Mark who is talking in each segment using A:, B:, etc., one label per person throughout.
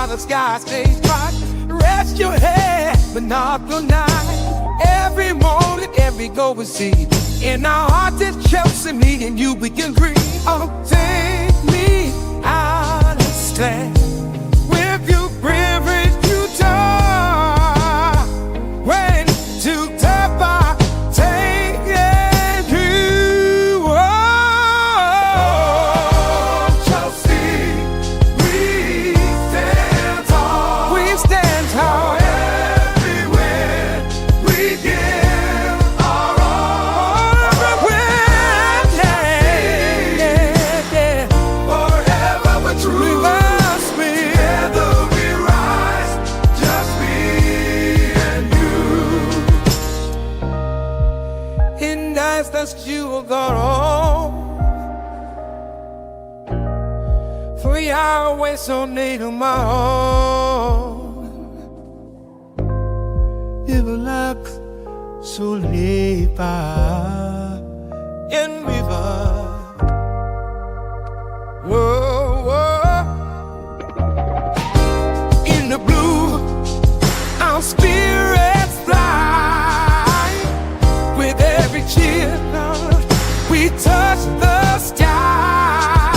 A: while the sky stays bright. Rest your head, but not the night. Every morning, every go we see. In our hearts it's Chelsea, me and you, we can agree. Oh, take me out of stand. With you, privilege, you talk. When to tap, I take it to. Oh, Chelsea, we stand tall. We stand tall. Everywhere we give our all. Everywhere, yeah, yeah. Forever we're true. We must be. Together we rise, just me and you. In nights that you will go home. 3 hours so near to my home. It will look so late by in river. Whoa, whoa. In the blue, our spirits fly. With every cheer, we touch the sky.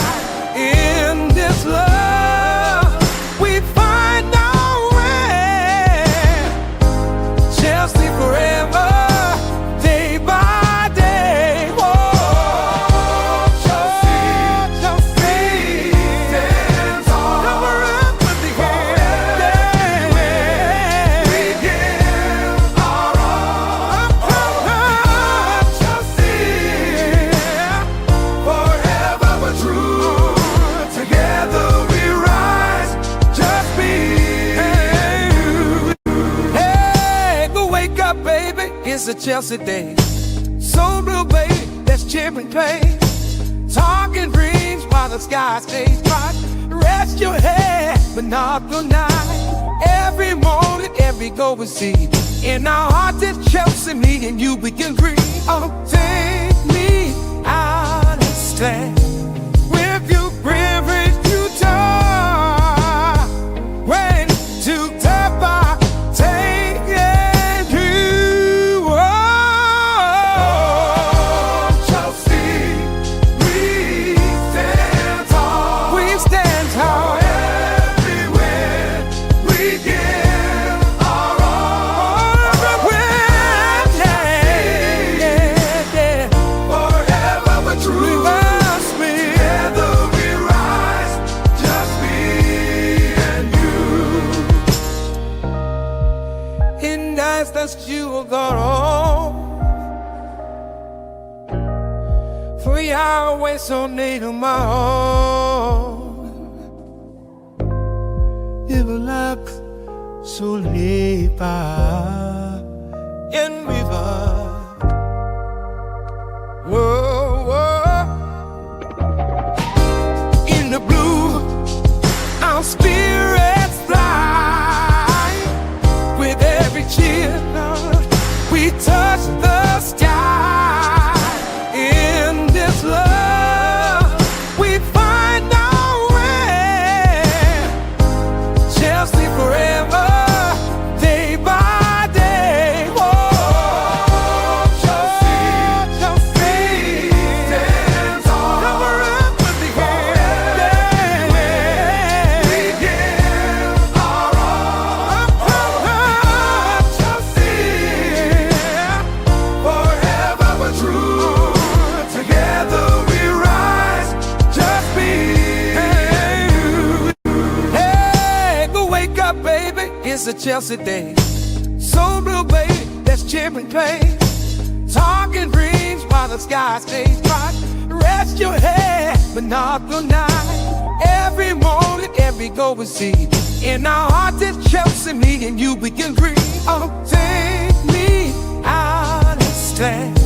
A: In this love, we find our way. Chelsea forever, day by day. Whoa, Chelsea, stands tall. Cover up with the hand. We give our all. Chelsea, forever we're true. Together we rise, just me and you. Hey, go wake up, baby. It's a Chelsea day. So blue, baby, that's cheering play. Talking dreams while the sky stays bright. Rest your head, but not the night. Every morning, every go we see. In our hearts it's Chelsea, me and you, we can agree. Oh, take me out of stand. With you, privilege, you talk. When to tap, I take it to. Oh, Chelsea, we stand tall. We stand tall. Everywhere we give our all. Everywhere, yeah, yeah. Forever we're true. We must be. Together we rise, just me and you. In nights that you will go home. 3 hours so near to my home. It will look so late by in river. Whoa, whoa. In the blue, our spirits fly. With every cheer, we touch the sky. In this love, we find our way. Chelsea forever, day by day. Whoa, Chelsea, stands tall. Cover up with the hand. We give our all. Chelsea, forever we're true. Together we rise, just me and you. Hey, go wake up, baby. It's a Chelsea day. So blue, baby, that's cheering play. Talking dreams while the sky stays bright. Rest your head, but not the night. Every morning, every go we see. In our hearts it's Chelsea, me and you, we can agree. Oh, take me out of stand.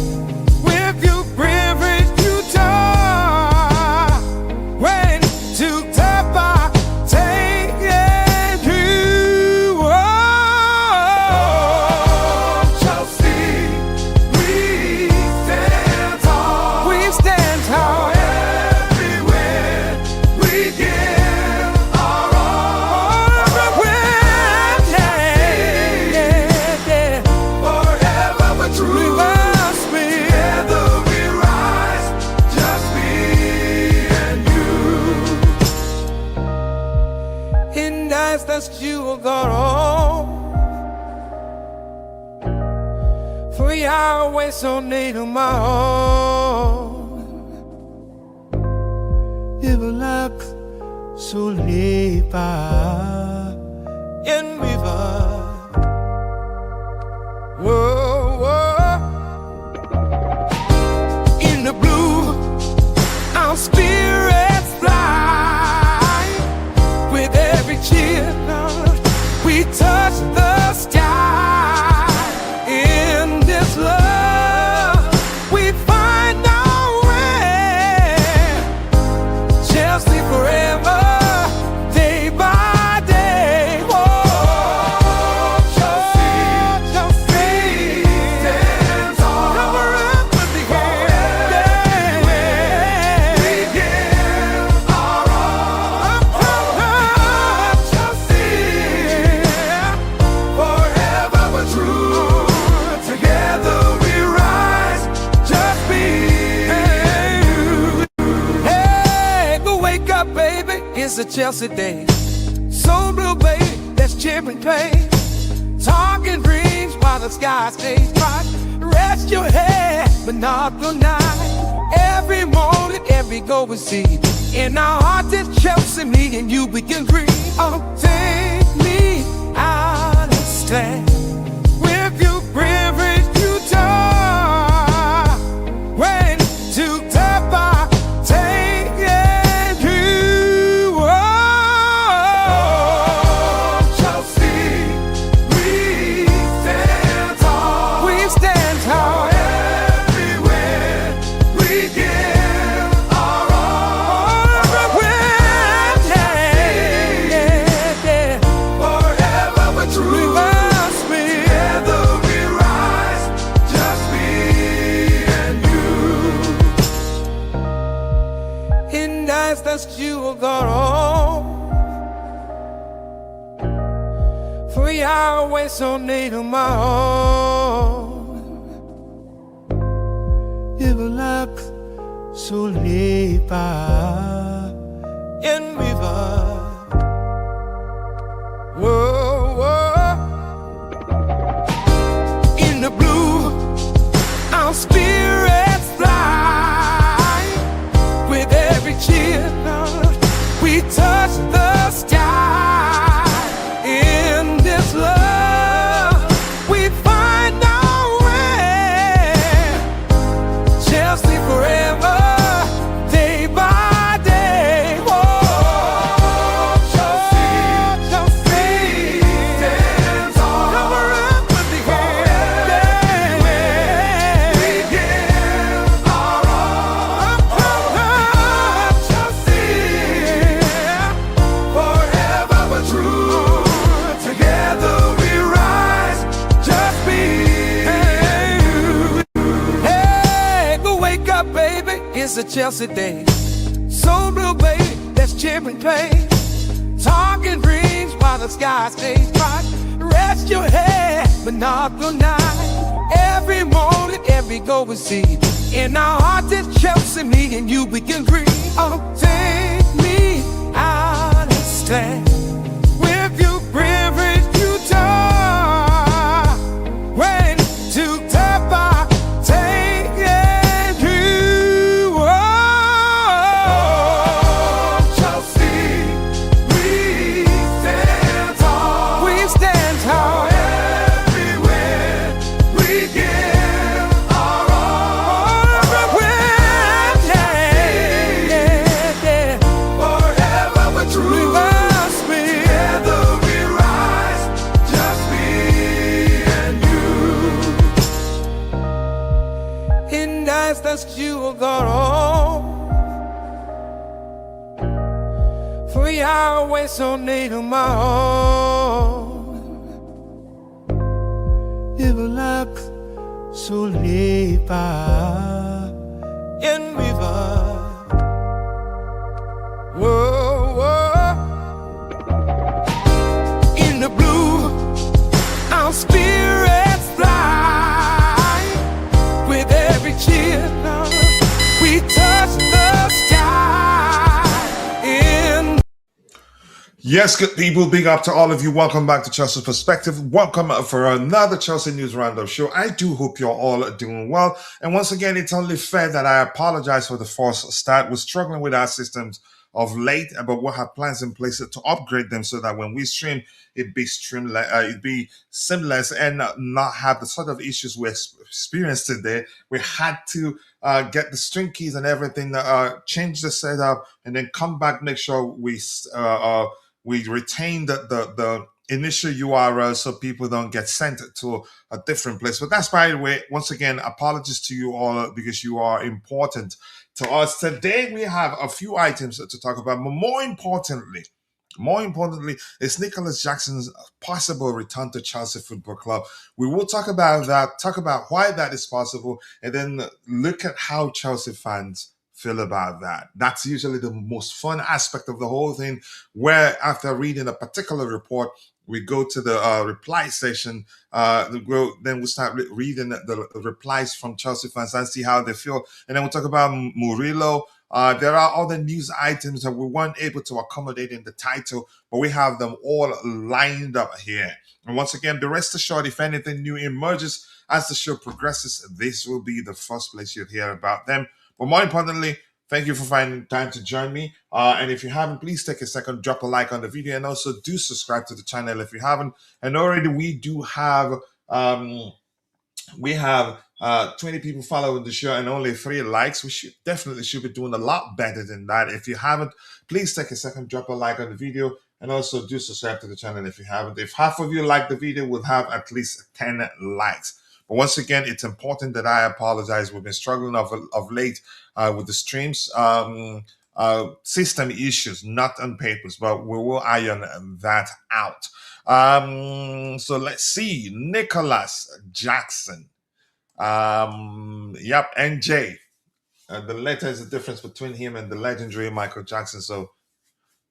A: With you, privilege, you talk. When to tap, I take it to. Oh, Chelsea, we stand tall. We stand tall. Everywhere we give our all. nights that you were gone, 3 hours so near to my own. It was like so late by in river. Whoa, whoa. In the blue, our spirits fly. With every cheer, we touch the sky. In this love, we find our way. Chelsea forever, day by day. Whoa, Chelsea stands on. Cover up with the hand. We give our all. Chelsea, forever but true. Together we rise, just me and you. Hey, go wake up, baby. It's a Chelsea day. So blue, baby, let's chip and play. Talking dreams while the sky stays bright. Rest your head, but not the night. Every morning, every go we see. In our hearts, it's Chelsea, me and you, we can dream. Oh, take me out of stand. With you, privilege, you talk. When to tap, I take it you. Oh, Chelsea, we stand tall. We stand tall. Everywhere we give our all. Everywhere, yeah. Forever but true. Together we rise, just me and you. In nights that you were gone, 3 hours so near to my own. It was like so late by in river. Whoa, whoa. In the blue, our spirits fly. With every cheer, we touch the sky. In this love, we find our way. Chelsea forever, day by day. Whoa, Chelsea stands on. Cover up with the hand. We give our all. Chelsea, forever but true. Together we rise, just me and you. Hey, go wake up, baby. It's a Chelsea day. So blue, baby, let's chip and play. Talking dreams while the sky stays bright. Rest your head, but not the night. Every morning, every go we see. In our hearts, it's Chelsea, me and you, we can dream. Oh, take me out of stand. With you, privilege, you talk. When to tap, I take it you. Oh, Chelsea, we stand tall. We stand tall. Everywhere we give our all. Everywhere, yeah. Forever but true. Together we rise, just me and you. In nights that you were gone, 3 hours so near to my own. It was like so late by in river. Whoa, whoa. In the blue, our spirits fly. With every cheer, we touch the sky. In
B: Yes, good people, big up to all of you. Welcome back to Chelsea Perspective. Welcome for another Chelsea News Roundup show. I do hope you're all doing well. And once again, it's only fair that I apologize for the false start. We're struggling with our systems of late, but we'll have plans in place to upgrade them so that when we stream, it'd be seamless and not have the sort of issues we experienced today. We had to get the string keys and everything, change the setup, and then come back, make sure we retain the initial URL so people don't get sent to a different place. But that's, by the way, once again, apologies to you all because you are important to us. Today we have a few items to talk about, but more importantly, is Nicolas Jackson's possible return to Chelsea Football Club. We will talk about that, talk about why that is possible, and then look at how Chelsea fans feel about that. That's usually the most fun aspect of the whole thing, where after reading a particular report, we go to the reply section. Then we start reading the replies from Chelsea fans and see how they feel. And then we'll talk about Murillo. There are other news items that we weren't able to accommodate in the title, but we have them all lined up here. And once again, be rest assured, if anything new emerges as the show progresses, this will be the first place you'll hear about them. But more importantly, thank you for finding time to join me. And if you haven't, please take a second, drop a like on the video, and also do subscribe to the channel if you haven't. And already we do have um, 20 people following the show and only 3 likes. We should be doing a lot better than that. If you haven't, please take a second, drop a like on the video, and also do subscribe to the channel if you haven't. If half of you like the video, we'll have at least 10 likes. But once again, it's important that I apologize. We've been struggling of late with the streams. System issues, not on papers, but we will iron that out. So let's see. Nicolas Jackson. NJ. The letter is the difference between him and the legendary Michael Jackson. So,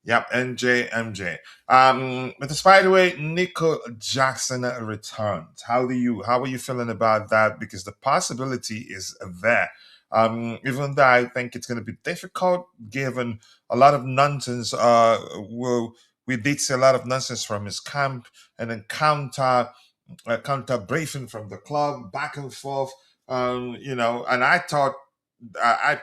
B: MJ. But by the way, Nico Jackson returns. How are you feeling about that? Because the possibility is there. Even though I think it's going to be difficult, given a lot of nonsense. We did see a lot of nonsense from his camp, and then counter briefing from the club, back and forth. And I thought,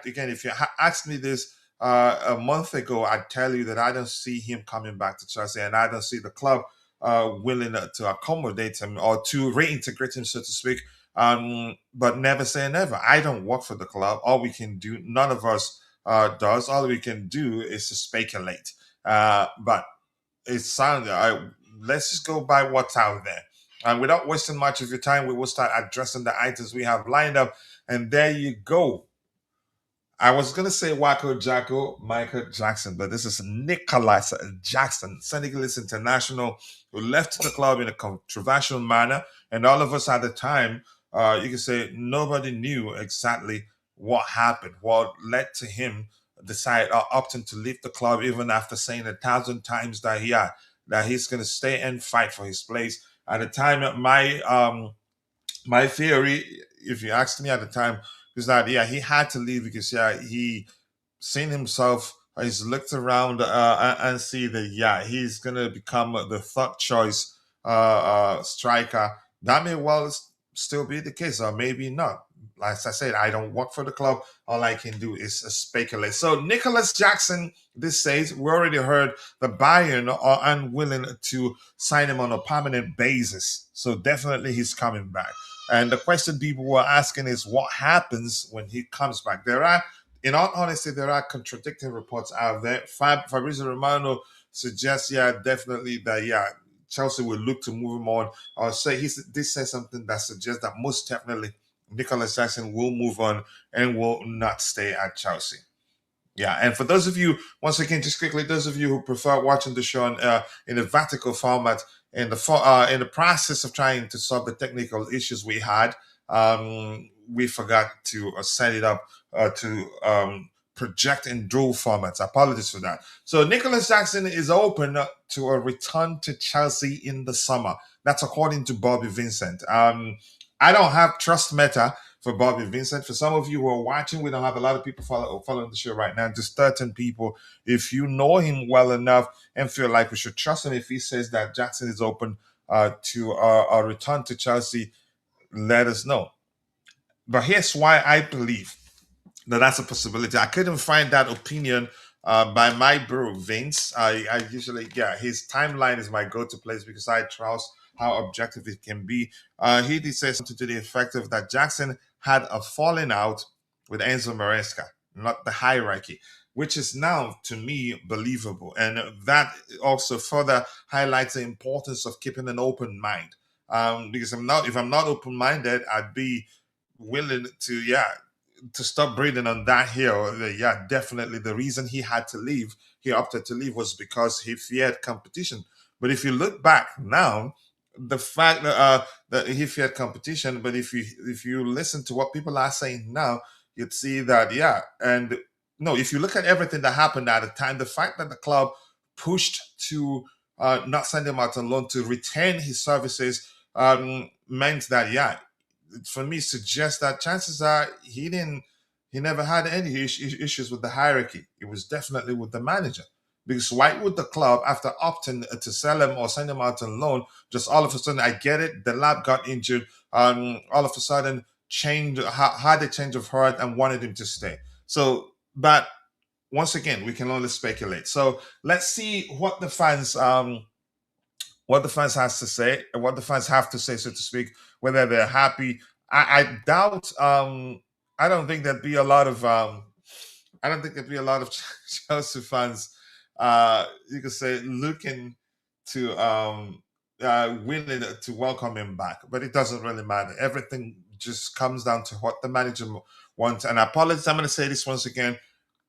B: again, if you asked me this a month ago, I'd tell you that I don't see him coming back to Chelsea, and I don't see the club willing to accommodate him or to reintegrate him, so to speak. But never say never. I don't work for the club. All we can do, none of us does. All we can do is to speculate. But it sounds. Let's just go by what's out there. And without wasting much of your time, we will start addressing the items we have lined up. And there you go. I was going to say Michael Jackson, but this is Nicolas Jackson, Senegalese international, who left the club in a controversial manner. And all of us at the time, you can say nobody knew exactly what happened, what led to him opting to leave the club, even after saying 1,000 times that he's going to stay and fight for his place. At the time, my theory, if you asked me at the time, was that he had to leave because he seen himself. He's looked around and see that he's gonna become the third choice striker. That may well still be the case, or maybe not. Like I said, I don't work for the club. All I can do is speculate. So Nicolas Jackson, this says, we already heard the Bayern are unwilling to sign him on a permanent basis. So definitely he's coming back. And the question people were asking is, what happens when he comes back? In all honesty, there are contradicting reports out there. Fabrizio Romano suggests, definitely that, Chelsea will look to move him on. Or say this says something that suggests that most definitely Nicolas Jackson will move on and will not stay at Chelsea. Yeah, and for those of you, once again, just quickly, those of you who prefer watching the show in a vertical format, in the process of trying to solve the technical issues we had, we forgot to set it up to project in dual formats. Apologies for that. So Nicolas Jackson is open to a return to Chelsea in the summer. That's according to Bobby Vincent. I don't have Trust Meta, for Bobby Vincent. For some of you who are watching, we don't have a lot of people following the show right now, just 13 people. If you know him well enough and feel like we should trust him, if he says that Jackson is open to a return to Chelsea, let us know. But here's why I believe that's a possibility. I couldn't find that opinion by my bro Vince. I usually, yeah, his timeline is my go-to place because I trust how objective it can be. He did say something to the effect of that Jackson had a falling out with Enzo Maresca, not the hierarchy, which is now to me believable, and that also further highlights the importance of keeping an open mind. Because if I'm not open-minded, I'd be willing to, yeah, to stop breathing on that hill. Yeah, definitely. The reason he had to leave, he opted to leave, was because he feared competition. But if you look back now, the fact that he feared competition, but if you listen to what people are saying now, you'd see that, yeah. And no, if you look at everything that happened at the time, the fact that the club pushed to not send him out on loan, to retain his services, meant that, yeah, for me, suggests that chances are he never had any issues with the hierarchy. It was definitely with the manager. Because why would the club, after opting to sell him or send him out on loan, just all of a sudden, I get it, the lab got injured, all of a sudden had a change of heart and wanted him to stay. So, but once again, we can only speculate. So let's see what the fans has to say, what the fans have to say, so to speak, whether they're happy. I doubt. I don't think there'd be a lot of. I don't think there'd be a lot of Chelsea fans. You could say looking to willing to welcome him back, but it doesn't really matter. Everything just comes down to what the manager wants. And I apologize. I'm going to say this once again.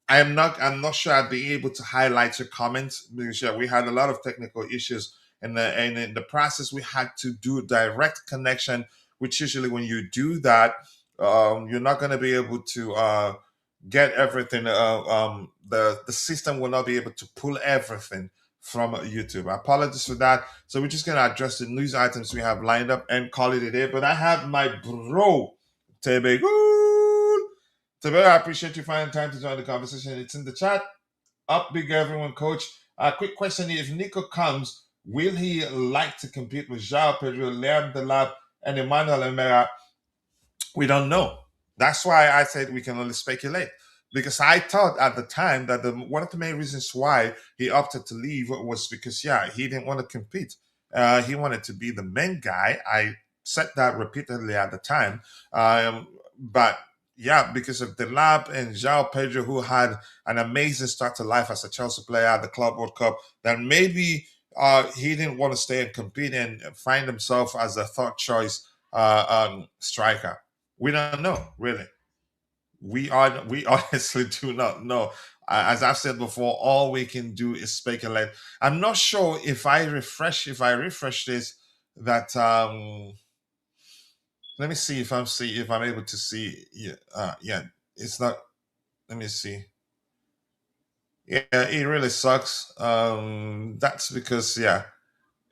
B: I'm not sure I'd be able to highlight your comments because, yeah, we had a lot of technical issues and in the process we had to do direct connection, which usually when you do that, you're not going to be able to get everything. The system will not be able to pull everything from YouTube. I apologize for that. So we're just going to address the news items we have lined up and call it a day. But I have my bro Tebe. Tebe, I appreciate you finding time to join the conversation. It's in the chat. Up big everyone, coach. Quick question: if Nico comes, will he like to compete with João Pedro, Liam Delap, and Emmanuel Emera? We don't know. That's why I said we can only speculate. Because I thought at the time that one of the main reasons why he opted to leave was because, yeah, he didn't want to compete. He wanted to be the main guy. I said that repeatedly at the time. But yeah, because of Delap and João Pedro, who had an amazing start to life as a Chelsea player at the Club World Cup, that maybe he didn't want to stay and compete and find himself as a third choice striker. We don't know, really. We honestly do not know. As I've said before, all we can do is speculate. I'm not sure if I refresh this, that let me see if I'm able to see. Yeah, it's not. Let me see. Yeah, it really sucks. That's because, yeah,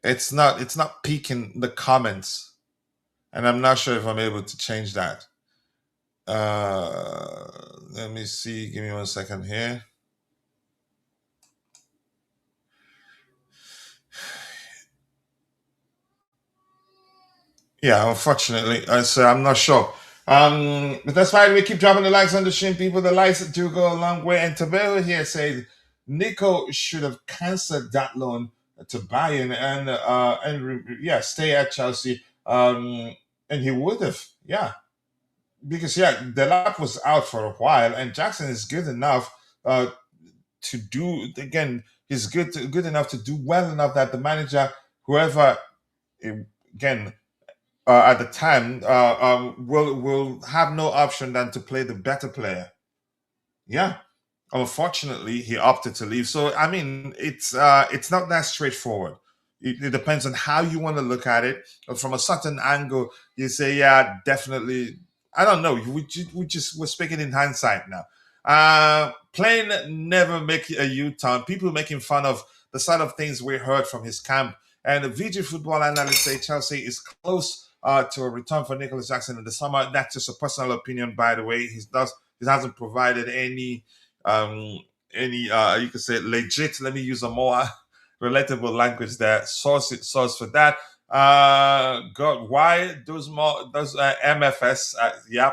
B: it's not peaking the comments, and I'm not sure if I'm able to change that. Let me see. Give me 1 second here. Yeah, unfortunately, so I'm not sure. But that's fine. We keep dropping the likes on the stream, people. The likes do go a long way. And Tabeo here says Nico should have cancelled that loan to Bayern and yeah, stay at Chelsea. And he would have, yeah, because, yeah, Delap was out for a while, and Jackson is good enough to do again. He's good enough to do well enough that the manager, whoever, again, at the time, will have no option than to play the better player. Yeah. Unfortunately, he opted to leave. So I mean, it's not that straightforward. It depends on how you want to look at it. From a certain angle, you say, yeah, definitely. I don't know. We're speaking in hindsight now. Playing never make a U-turn. People making fun of the sort of things we heard from his camp. And the VG football analyst say Chelsea is close to a return for Nicolas Jackson in the summer. That's just a personal opinion, by the way. He hasn't provided any you could say legit. Let me use a more relatable language there. Source for that. God, why those MFS? Yeah,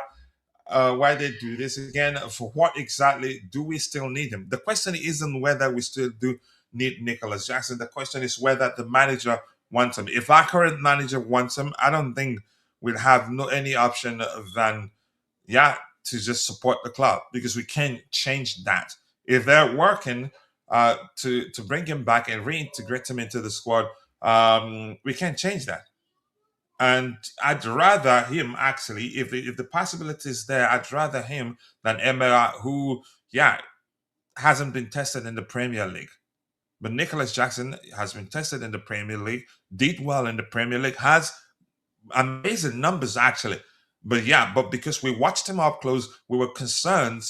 B: why they do this again? For what exactly do we still need him? The question isn't whether we still do need Nicolas Jackson. The question is whether the manager wants him. If our current manager wants him, I don't think we'll have no any option than to just support the club because we can't change that. If they're working to bring him back and reintegrate him into the squad, we can't change that. And I'd rather him actually, if the possibility is there, I'd rather him than Emera, who, hasn't been tested in the Premier League. But Nicolas Jackson has been tested in the Premier League, did well in the Premier League, has amazing numbers actually. But because we watched him up close, we were concerned.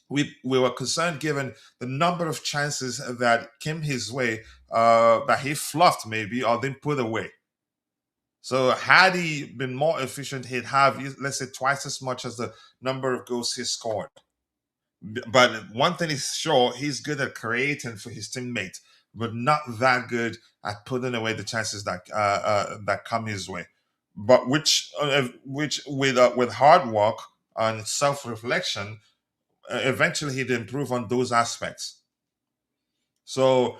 B: We were concerned given the number of chances that came his way that he fluffed maybe or didn't put away. So had he been more efficient, he'd have, let's say, twice as much as the number of goals he scored. But one thing is sure, he's good at creating for his teammates, but not that good at putting away the chances that come his way. But which with hard work and self reflection, eventually he'd improve on those aspects. So,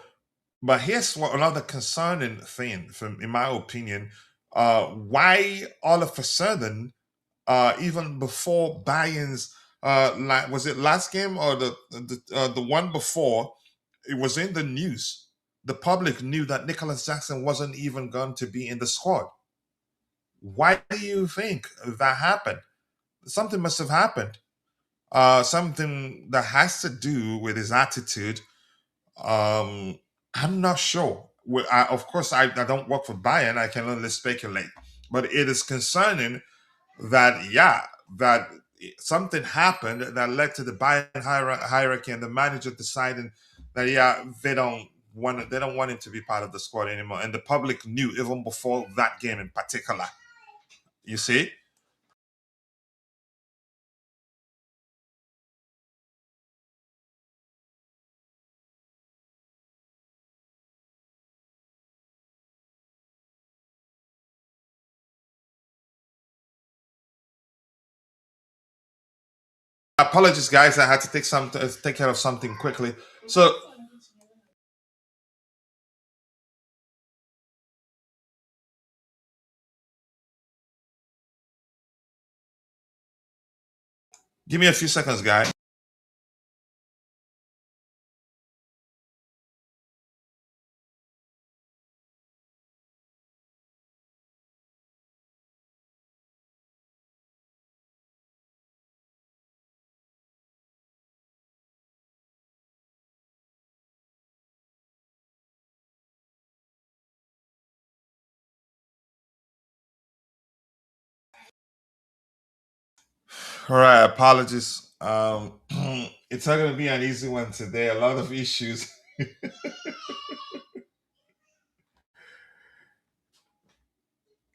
B: but here's what another concerning thing, from in my opinion, why all of a sudden, even before Bayern's, was it last game or the one before? It was in the news. The public knew that Nicolas Jackson wasn't even going to be in the squad. Why do you think that happened? Something must have happened. Something that has to do with his attitude. I'm not sure. Of course, I don't work for Bayern. I can only speculate. But it is concerning that, that something happened that led to the Bayern hierarchy and the manager deciding that, they don't want him to be part of the squad anymore. And the public knew even before that game in particular. You see? Apologies, guys. I had to take care of something quickly. So, give me a few seconds, guys. All right, apologies. It's not going to be an easy one today. A lot of issues.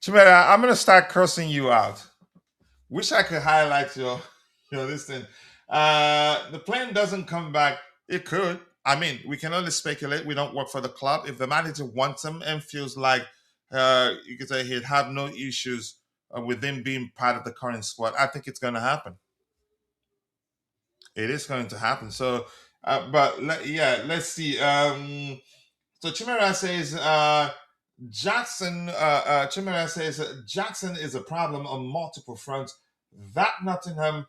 B: Chimera, I'm going to start cursing you out. Wish I could highlight your this thing. The plane doesn't come back. It could. I mean, we can only speculate. We don't work for the club. If the manager wants him and feels like you could say he'd have no issues with him being part of the current squad, I think it's going to happen. It is going to happen. So, let's see. So Chimera says Chimera says Jackson is a problem on multiple fronts. That Nottingham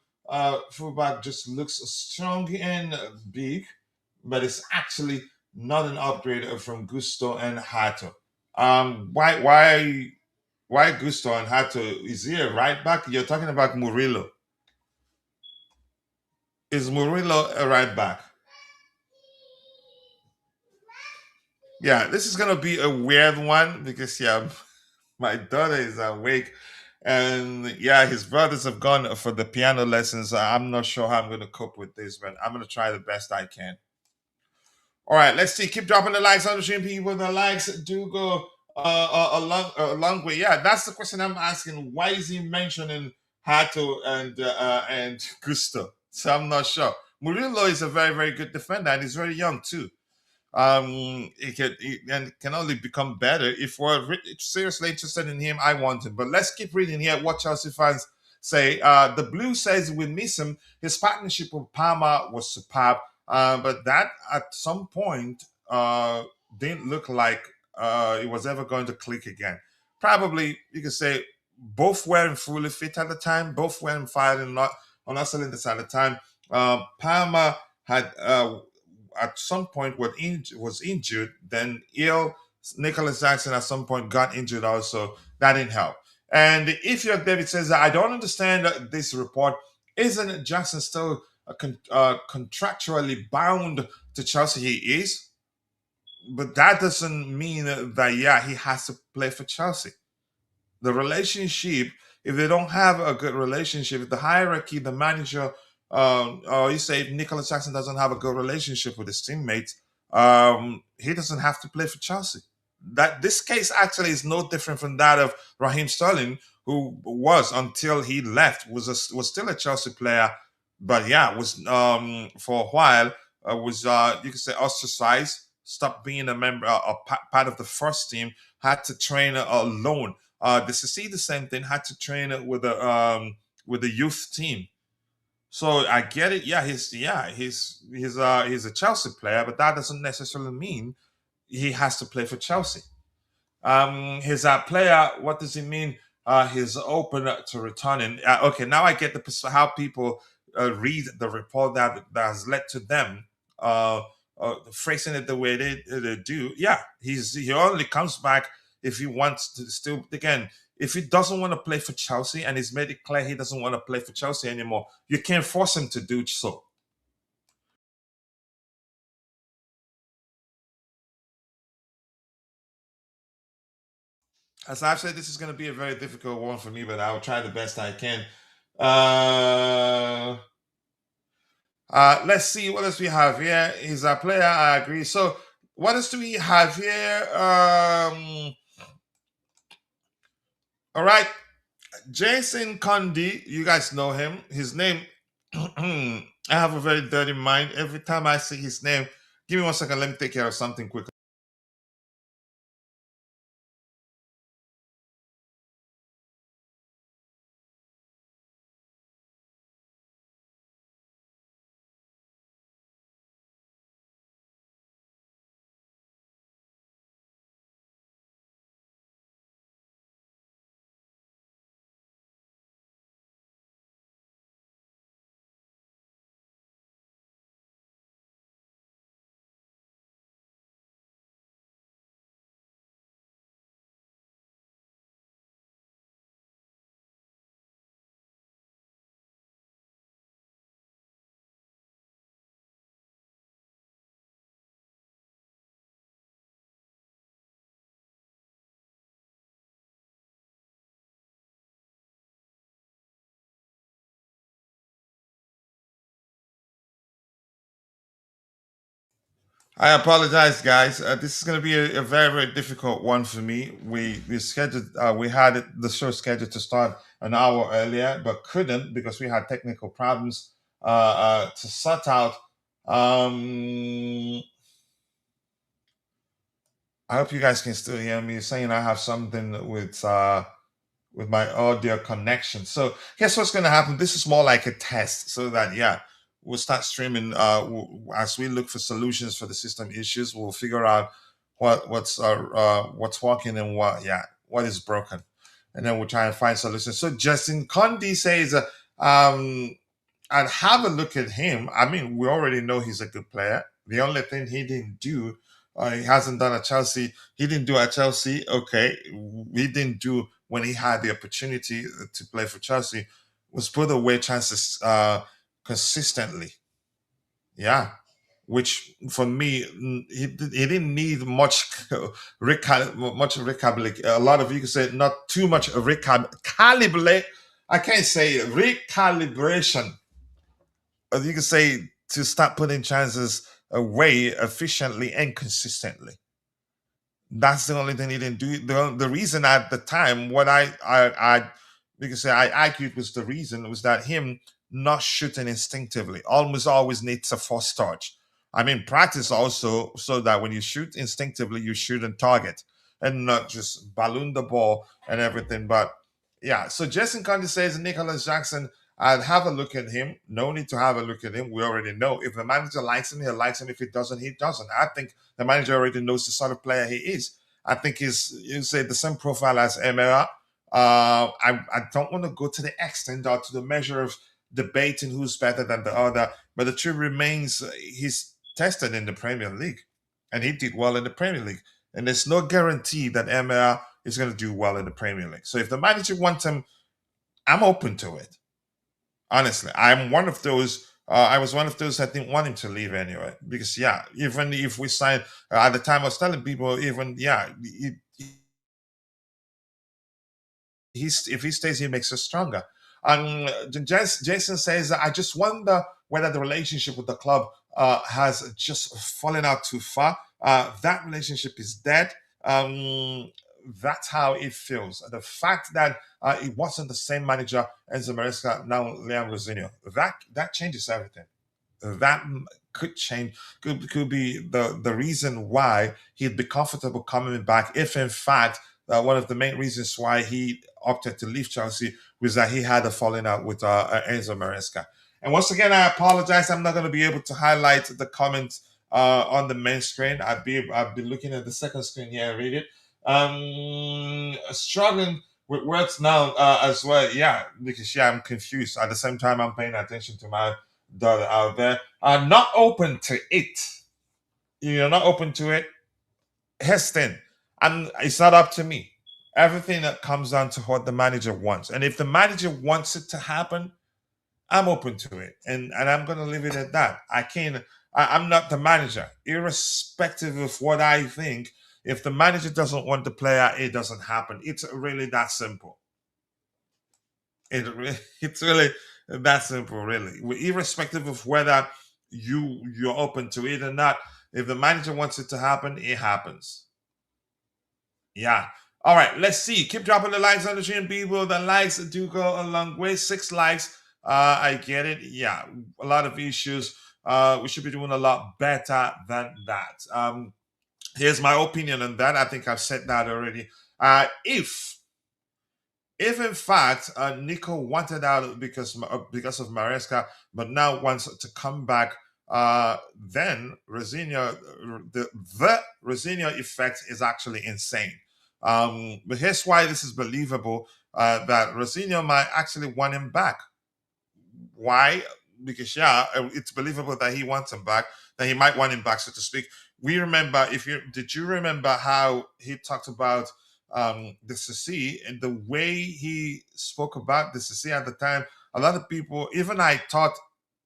B: fullback just looks strong and big, but it's actually not an upgrade from Gusto and Hato. Why Gusto and Hato? Is he a right back? You're talking about Murillo. Is Murillo a right back? Yeah, this is gonna be a weird one because my daughter is awake, and his brothers have gone for the piano lessons. I'm not sure how I'm gonna cope with this, but I'm gonna try the best I can. All right, let's see. Keep dropping the likes on the stream, people. The likes do go a long way. Yeah, that's the question I'm asking. Why is he mentioning Hato and Gusto? So I'm not sure. Murillo is a very very good defender and he's very young too. And can only become better if we're seriously interested in him. I want him, but let's keep reading here. What Chelsea fans say. The Blue says we miss him. His partnership with Palmer was superb, but that at some point didn't look like it was ever going to click again. Probably you could say both weren't fully fit at the time. Both weren't firing not on all cylinders at the time. Palmer had at some point was injured, then ill. Nicolas Jackson at some point got injured also. That didn't help. And if you're David says, I don't understand this report. Isn't Jackson still contractually bound to Chelsea? He is, but that doesn't mean that yeah he has to play for Chelsea. The relationship, if they don't have a good relationship, if the hierarchy, the manager, or you say if Nicolas Jackson doesn't have a good relationship with his teammates, he doesn't have to play for Chelsea. That this case actually is no different from that of Raheem Sterling, who was until he left was still a Chelsea player, but yeah, was for a while was you could say ostracized, stopped being a member, part of the first team, had to train alone. This is see the same thing. Had to train it with the youth team. So I get it. Yeah, he's a Chelsea player, but that doesn't necessarily mean he has to play for Chelsea. He's a player. What does he mean? He's open to returning. Okay, now I get how people read the report that has led to them phrasing it the way they do. Yeah, he only comes back if he wants to still again. If he doesn't want to play for Chelsea and he's made it clear he doesn't want to play for Chelsea anymore, you can't force him to do so. As I've said, this is going to be a very difficult one for me, but I'll try the best I can. Uh, let's see what else we have here. He's a player, I agree. So, what else do we have here? All right, Jason Condi, you guys know him. His name, I have a very dirty mind. Every time I see his name, give me 1 second. Let me take care of something quickly. I apologize, guys. This is going to be a very, very difficult one for me. We had the show scheduled to start an hour earlier, but couldn't because we had technical problems to sort out. Um, I hope you guys can still hear me. Saying I have something with my audio connection. So guess what's going to happen? This is more like a test, so that yeah, we'll start streaming as we look for solutions for the system issues. We'll figure out what's working and what is broken, and then we'll try and find solutions. So Justin Condi says, and have a look at him. I mean, we already know he's a good player. The only thing he didn't do, he hasn't done at Chelsea. He didn't do at Chelsea. Okay, he didn't do when he had the opportunity to play for Chelsea was put away chances consistently. Yeah, which for me, he didn't need much recalibrate. A lot of you could say not too much calibrate. I can't say recalibration. You could say to start putting chances away efficiently and consistently. That's the only thing he didn't do. The reason at the time, what I because I argued was the reason was that him not shooting instinctively almost always needs a force touch. I mean, practice also so that when you shoot instinctively, you shoot and target and not just balloon the ball and everything. But yeah, so Jason Conde says Nicolas Jackson. I'd have a look at him. No need to have a look at him. We already know. If the manager likes him, he likes him. If he doesn't, he doesn't. I think the manager already knows the sort of player he is. I think he's, you say, the same profile as Emera. I don't want to go to the extent or to the measure of debating who's better than the other, but the truth remains he's tested in the Premier League and he did well in the Premier League. And there's no guarantee that Emera is going to do well in the Premier League. So if the manager wants him, I'm open to it. Honestly, I'm one of those. I was one of those that didn't want him to leave anyway. Because yeah, even if we signed at the time, I was telling people, even yeah, he's if he stays, he makes us stronger. Jason says, I just wonder whether the relationship with the club has just fallen out too far. That relationship is dead. That's how it feels. The fact that it wasn't the same manager as Maresca, now Liam Rosenior, that changes everything. That could change, could be the reason why he'd be comfortable coming back. If in fact one of the main reasons why he opted to leave Chelsea was that he had a falling out with Enzo Maresca. And once again, I apologize. I'm not going to be able to highlight the comments on the main screen. I'll be looking at the second screen here and read it. Struggling with words now as well. Yeah, because yeah, I'm confused. At the same time, I'm paying attention to my daughter out there. Not open to it. You're not open to it. Heston, and it's not up to me. Everything that comes down to what the manager wants, and if the manager wants it to happen, I'm open to it, and I'm gonna leave it at that. I can't. I'm not the manager, irrespective of what I think. If the manager doesn't want the player, it doesn't happen. It's really that simple. It's really that simple, really. Irrespective of whether you're open to it or not. If the manager wants it to happen, it happens. Yeah. All right. Let's see. Keep dropping the likes on the stream, people. The likes do go a long way. 6 likes. I get it. Yeah. A lot of issues. We should be doing a lot better than that. Here's my opinion on that. I think I've said that already. If in fact Nico wanted out because of Maresca, but now wants to come back, then the Rosenior effect is actually insane. But here's why this is believable: that Rosenior might actually want him back. Why? Because yeah, it's believable that he wants him back, that he might want him back, so to speak. We remember, if you did you remember how he talked about the CC and the way he spoke about the CC at the time? A lot of people, even I thought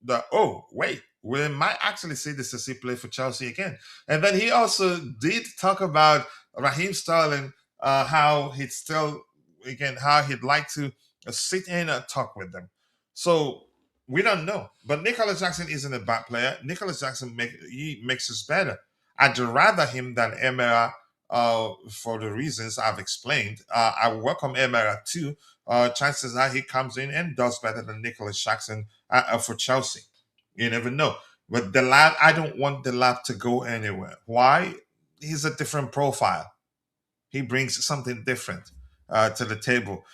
B: that, oh wait, we might actually see the CC play for Chelsea again. And then he also did talk about Raheem Sterling, how he'd still, again, how he'd like to sit in and talk with them. So we don't know. But Nicolas Jackson isn't a bad player. Nicolas Jackson he makes us better. I'd rather him than Emera for the reasons I've explained. I welcome Emera too. Chances are he comes in and does better than Nicolas Jackson for Chelsea. You never know. But the lad, I don't want the lad to go anywhere. Why? He's a different profile. He brings something different to the table.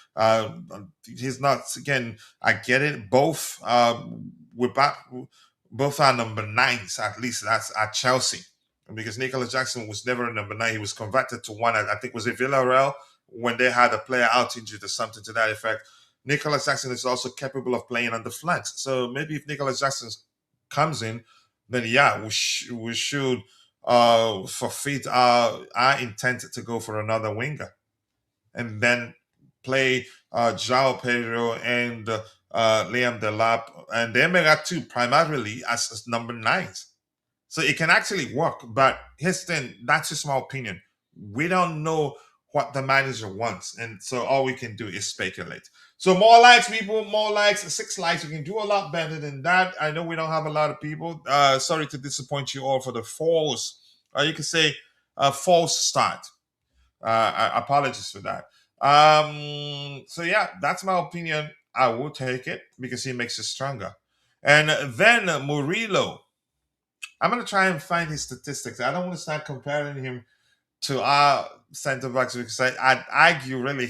B: He's not, again, I get it. We're back, both are number nines, at least that's at Chelsea. Because Nicolas Jackson was never a number nine. He was converted to one, I think was it Villarreal, when they had a player out injured or something to that effect. Nicolas Jackson is also capable of playing on the flanks. So maybe if Nicolas Jackson comes in, then yeah, we should forfeit our intent to go for another winger and then play João Pedro and Liam Delap and Emera too, primarily as number nines. So it can actually work. But here's the thing, that's just my opinion. We don't know what the manager wants. And so all we can do is speculate. So more likes, people, more likes, 6 likes. We can do a lot better than that. I know we don't have a lot of people. Sorry to disappoint you all for the false, you could say false start. Apologies for that. So yeah, that's my opinion. I will take it because he makes it stronger. And then Murillo, I'm gonna try and find his statistics. I don't want to start comparing him to our center backs because I'd argue really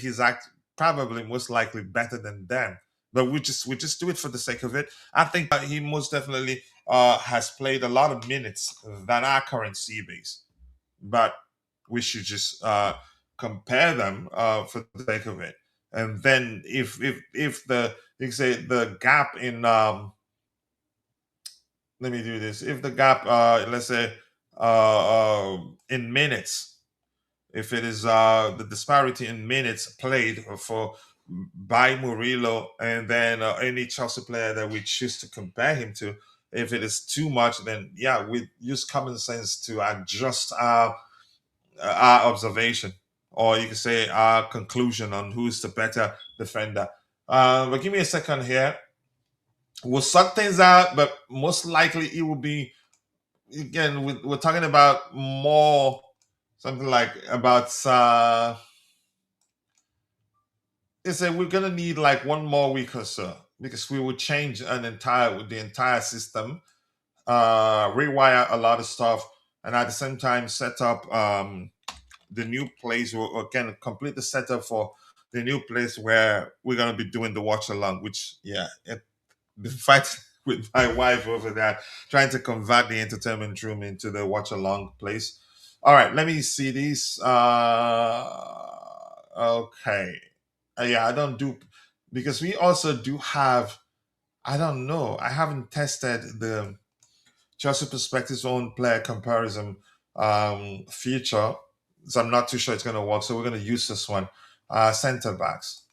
B: probably most likely better than them. But we just do it for the sake of it. I think that he most definitely has played a lot of minutes than our current CBs. But we should just compare them for the sake of it. And then if the you can say the gap in let me do this. If the gap let's say in minutes, if it is the disparity in minutes played for by Murillo and then any Chelsea player that we choose to compare him to, if it is too much, then yeah, we use common sense to adjust our observation, or you can say our conclusion on who's the better defender. But give me a second here. We'll sort things out, but most likely it will be again. We're talking about more something like about. Is that we're gonna need like one more week or so because we will change the entire system, rewire a lot of stuff, and at the same time set up the new place or can complete the setup for the new place where we're gonna be doing the watch along. Which yeah, the fight with my wife over there trying to convert the entertainment room into the watch along place. All right, let me see these. Okay. Yeah, I don't do because we also do have. I don't know. I haven't tested the Chelsea Perspective's own player comparison feature, so I'm not too sure it's going to work. So we're going to use this one. Center backs.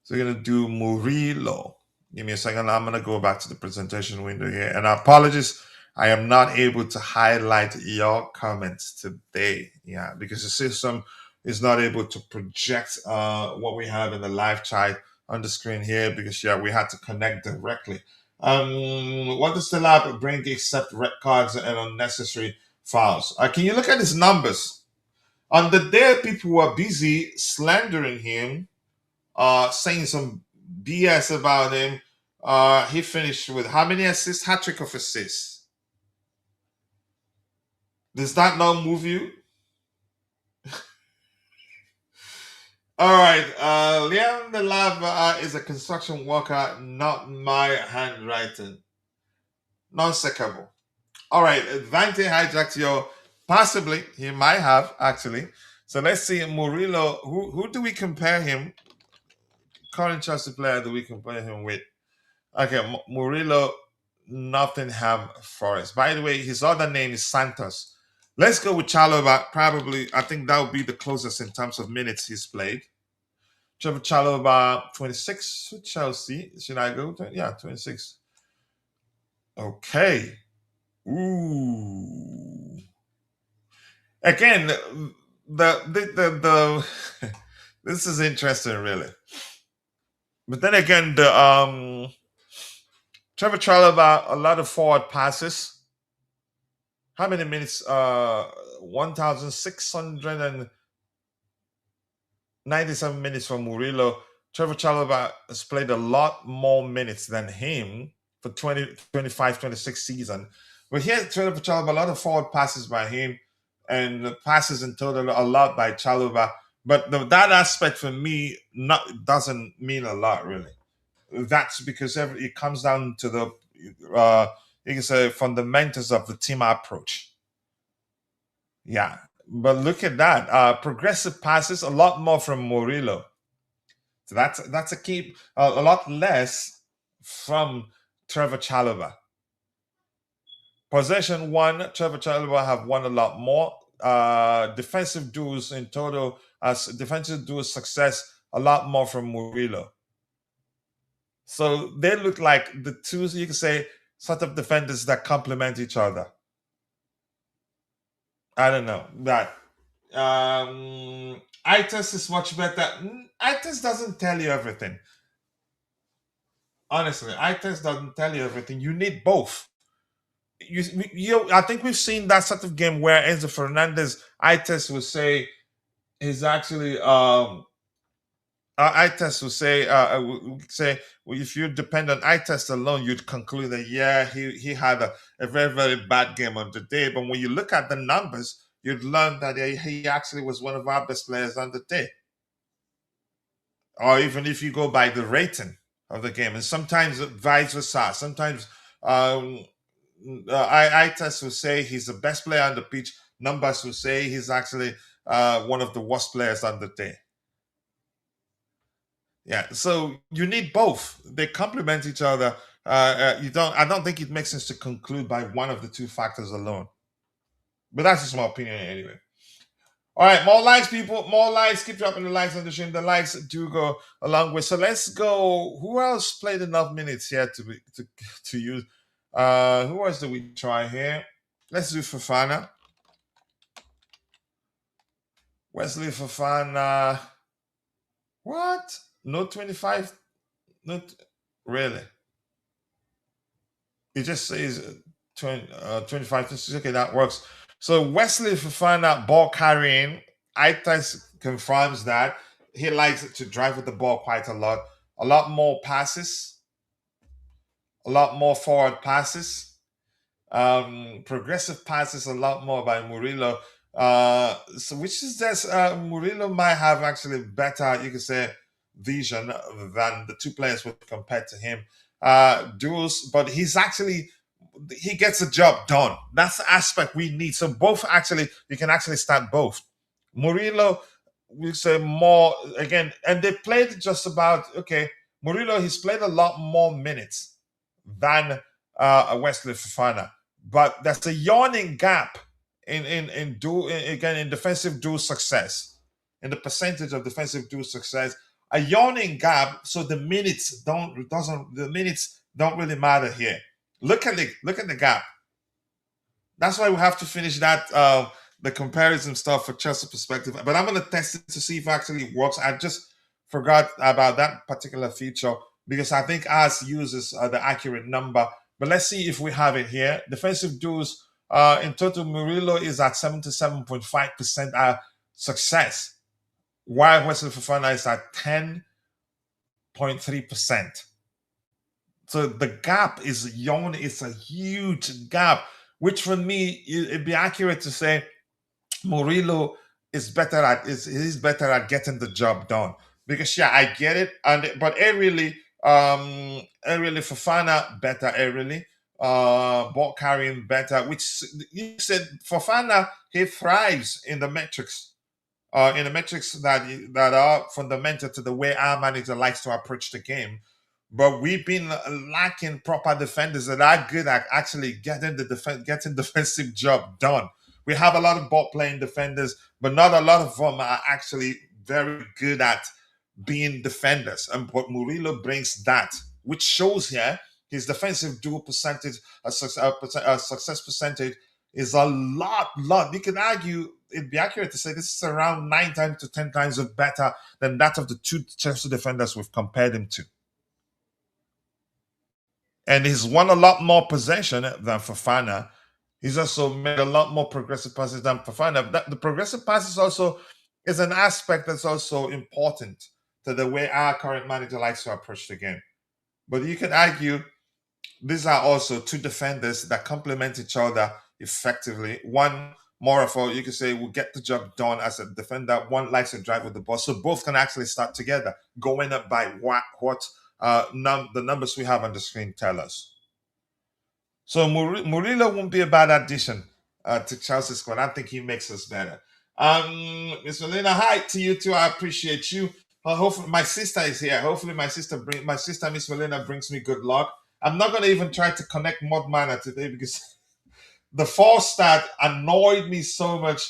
B: So we're going to do Murillo. Give me a second. I'm going to go back to the presentation window here. And apologies, I am not able to highlight your comments today. Yeah, because the system is not able to project what we have in the live chat on the screen here because, yeah, we had to connect directly. What does the lab bring except red cards and unnecessary fouls? Can you look at his numbers? On the day people were busy slandering him, saying some BS about him. He finished with how many assists? Hat trick of assists. Does that not move you? All right. Liam the Lab is a construction worker, not my handwriting. Non-secable. All right. Vante hijacked your. Possibly, he might have actually. So let's see. Murillo, who do we compare him? Current Chelsea player do we compare him with? Okay, Murillo, Nottingham Forest. By the way, his other name is Santos. Let's go with Chalobah. Probably, I think that would be the closest in terms of minutes he's played. Trevor Chalobah, 26 with Chelsea. Should I go? Yeah, 26. Okay. Ooh. Again, the this is interesting, really. But then again, the Trevor Chalobah, a lot of forward passes. How many minutes? 1,697 minutes for Murillo. Trevor Chalobah has played a lot more minutes than him for 2025, 26 season. But here, Trevor Chalobah, a lot of forward passes by him and passes in total, a lot by Chalobah. But that aspect for me doesn't mean a lot, really. That's because it comes down to the you can say fundamentals of the team approach. Yeah, but look at that. Progressive passes, a lot more from Murillo. So that's a key. A lot less from Trevor Chalobah. Possession one, Trevor Chalobah have won a lot more. Defensive duels in total, as defensive duels success, a lot more from Murillo. So they look like the two, you can say, sort of defenders that complement each other. I don't know that. ITES is much better. ITES doesn't tell you everything. Honestly, ITES doesn't tell you everything. You need both. I think we've seen that sort of game where Enzo Fernandez, ITES will say, is actually eye test will say would say, well, if you depend on eye test alone, you'd conclude that yeah, he had a very very bad game on the day. But when you look at the numbers, you'd learn that he actually was one of our best players on the day. Or even if you go by the rating of the game, and sometimes vice versa. Sometimes um, eye test will say he's the best player on the pitch. Numbers will say he's actually one of the worst players on the day. Yeah, so you need both. They complement each other. You don't. I don't think it makes sense to conclude by one of the two factors alone. But that's just my opinion anyway. All right, more likes, people. More likes. Keep dropping the likes on the stream. The likes do go a long way. So let's go. Who else played enough minutes here to use? Who else do we try here? Let's do Fafana. Wesley Fafana. What? No 25? Not really. It just says 25. Okay, that works. So Wesley Fofana, ball carrying. Aitas confirms that he likes to drive with the ball quite a lot more passes, a lot more forward passes, progressive passes, a lot more by Murillo. So which is just Murillo might have actually better, you could say, vision than the two players would compared to him. Duels, but he gets the job done. That's the aspect we need. So both actually, you can actually start both. Murillo, we say more again, and they played just about okay. Murillo, he's played a lot more minutes than Wesley Fofana, but there's a yawning gap in defensive duel success, in the percentage of defensive duel success. A yawning gap, so the minutes don't really matter here. Look at the gap. That's why we have to finish that the comparison stuff for Chelsea perspective. But I'm gonna test it to see if it actually works. I just forgot about that particular feature because I think ours uses the accurate number. But let's see if we have it here. Defensive duels in total, Murillo is at 77.5% success, while Wesley Fofana is at 10.3%. So the gap is young. It's a huge gap, which for me, it'd be accurate to say Murillo is better at is better at getting the job done. Because yeah, I get it, but really Fofana better, really ball carrying better. Which you said Fofana, he thrives in the metrics that are fundamental to the way our manager likes to approach the game. But we've been lacking proper defenders that are good at actually getting defensive job done. We have a lot of ball playing defenders, but not a lot of them are actually very good at being defenders. And but Murillo brings that, which shows here his defensive duel percentage, success percentage is a lot. You can argue it'd be accurate to say this is around 9 times to 10 times better than that of the two Chelsea defenders we've compared him to. And he's won a lot more possession than Fofana. He's also made a lot more progressive passes than Fofana. The progressive passes also is an aspect that's also important to the way our current manager likes to approach the game. But you can argue these are also two defenders that complement each other effectively. One more of a, you could say, will get the job done as a defender. One likes to drive with the ball. So both can actually start together, going up by what the numbers we have on the screen tell us. So Murillo won't be a bad addition to Chelsea's squad. I think he makes us better. Miss Melina, hi to you too. I appreciate you. Hopefully my sister is here. Hopefully my sister Miss Melina brings me good luck. I'm not gonna even try to connect Modmana today because the false start annoyed me so much.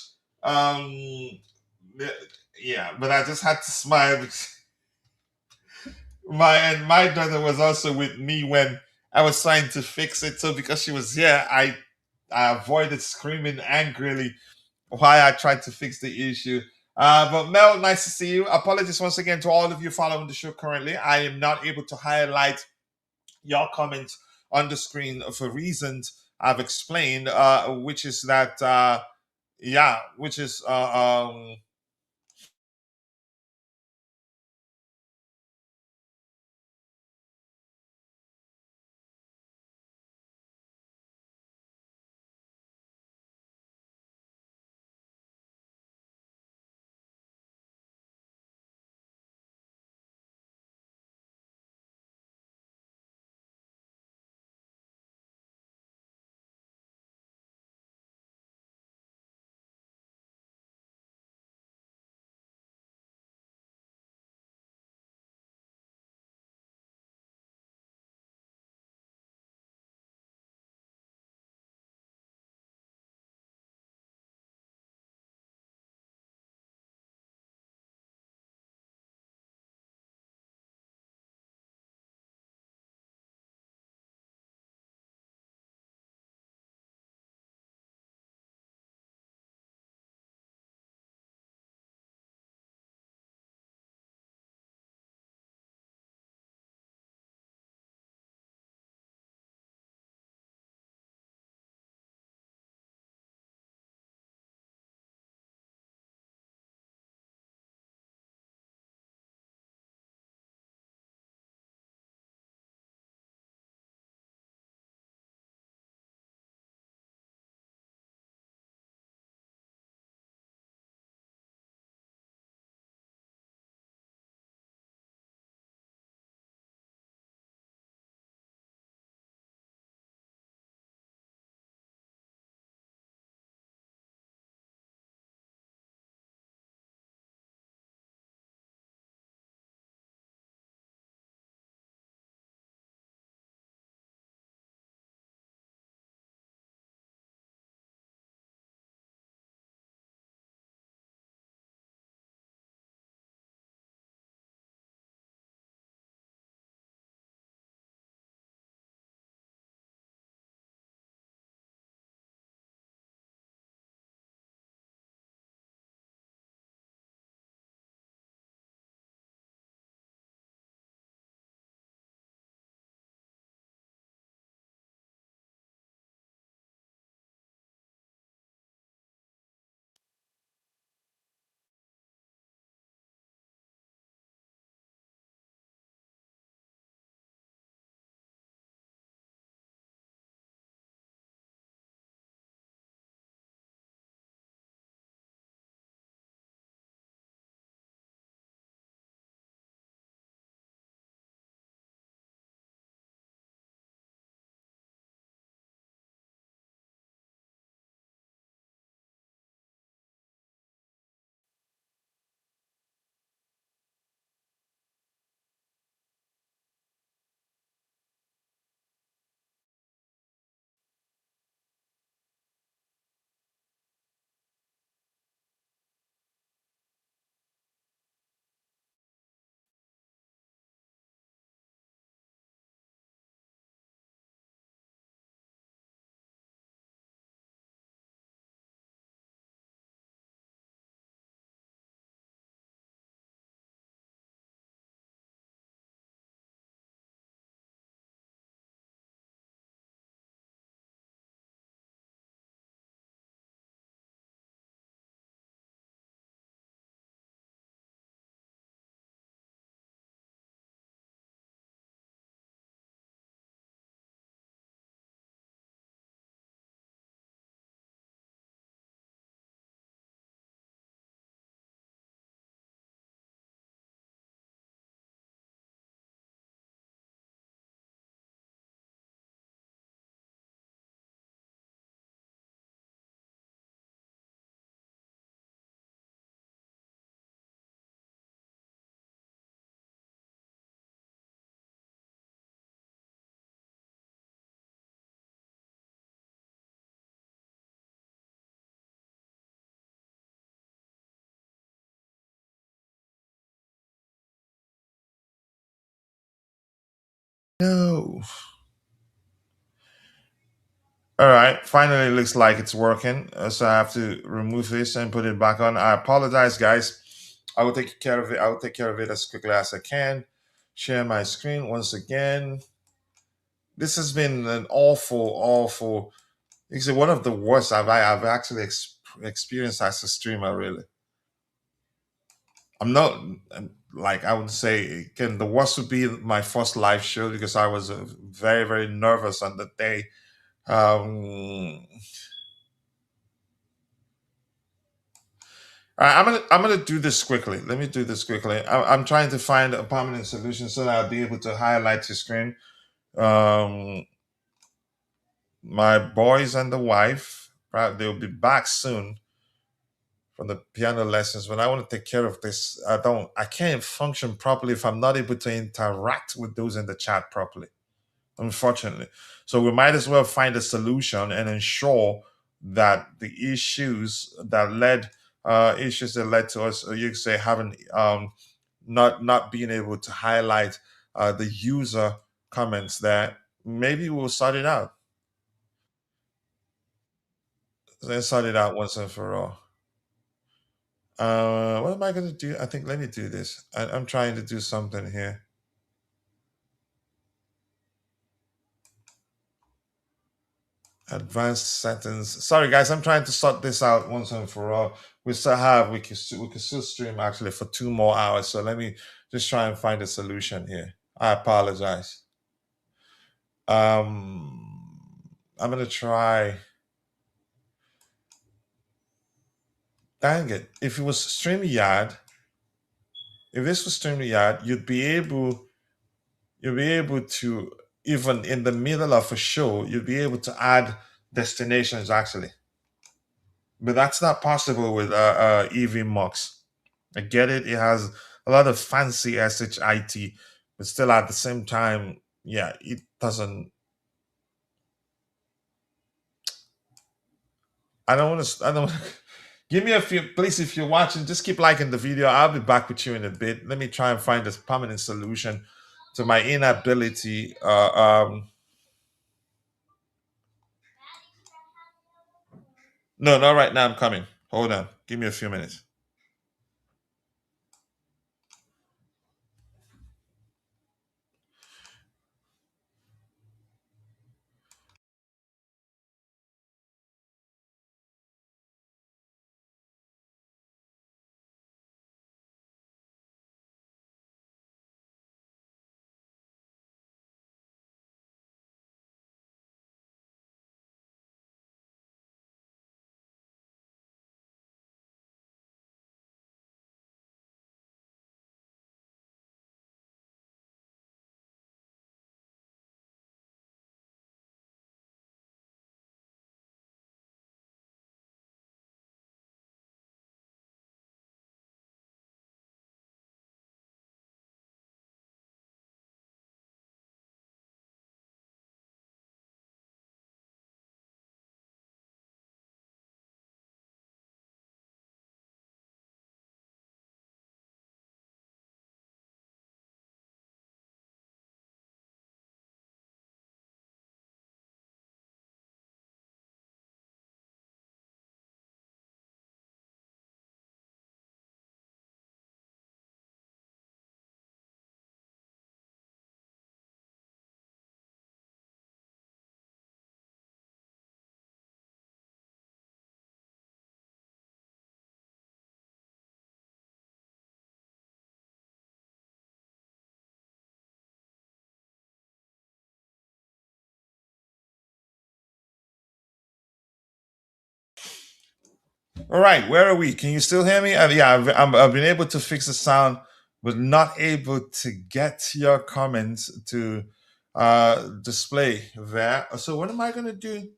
B: Yeah, but I just had to smile because my daughter was also with me when I was trying to fix it. So because she was here, I avoided screaming angrily while I tried to fix the issue. But Mel, nice to see you. Apologies once again to all of you following the show currently. I am not able to highlight your comments on the screen for reasons I've explained, which is that, which is No. All right. Finally, it looks like it's working. So I have to remove this and put it back on. I apologize, guys. I will take care of it. I will take care of it as quickly as I can. Share my screen once again. This has been an awful. It's one of the worst I've actually experienced as a streamer. Really, I'm not like I would say. Again, the worst would be my first live show because I was very nervous on the day. Um, All right, I'm gonna do this quickly. Let me do this quickly. I'm trying to find a permanent solution so that I'll be able to highlight your screen. Um, my boys and the wife, right, they'll be back soon from the piano lessons. But I want to take care of this. I can't function properly if I'm not able to interact with those in the chat properly, unfortunately. So we might as well find a solution and ensure that the issues that led to us, you could say, having not being able to highlight the user comments there. Maybe we'll sort it out. Let's sort it out once and for all. What am I going to do? I think let me do this. I'm trying to do something here. Advanced settings. Sorry, guys. I'm trying to sort this out once and for all. We can still stream actually for 2 more hours. So let me just try and find a solution here. I apologize. I'm gonna try. Dang it! If it was StreamYard, if this was StreamYard, you'd be able to, even in the middle of a show, you'd be able to add destinations actually. But that's not possible with EV Mux. I get it; it has a lot of fancy shit, but still at the same time, yeah, it doesn't. I don't want to. I don't. Give me a few, please. If you're watching, just keep liking the video. I'll be back with you in a bit. Let me try and find a permanent solution to my inability. No, not right now. I'm coming. Hold on. Give me a few minutes. All right, where are we? Can you still hear me? Yeah, I've been able to fix the sound, but not able to get your comments to display there. So what am I going to do?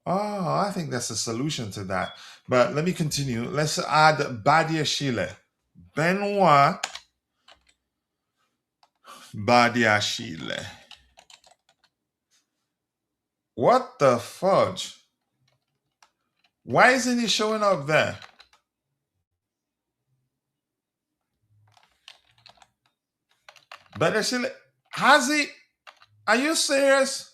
B: Oh, I think that's a solution to that. But let me continue. Let's add Badia Chile. Benoit Badia Chile. What the fudge? Why isn't he showing up there? Badia Chile. Has he? Are you serious?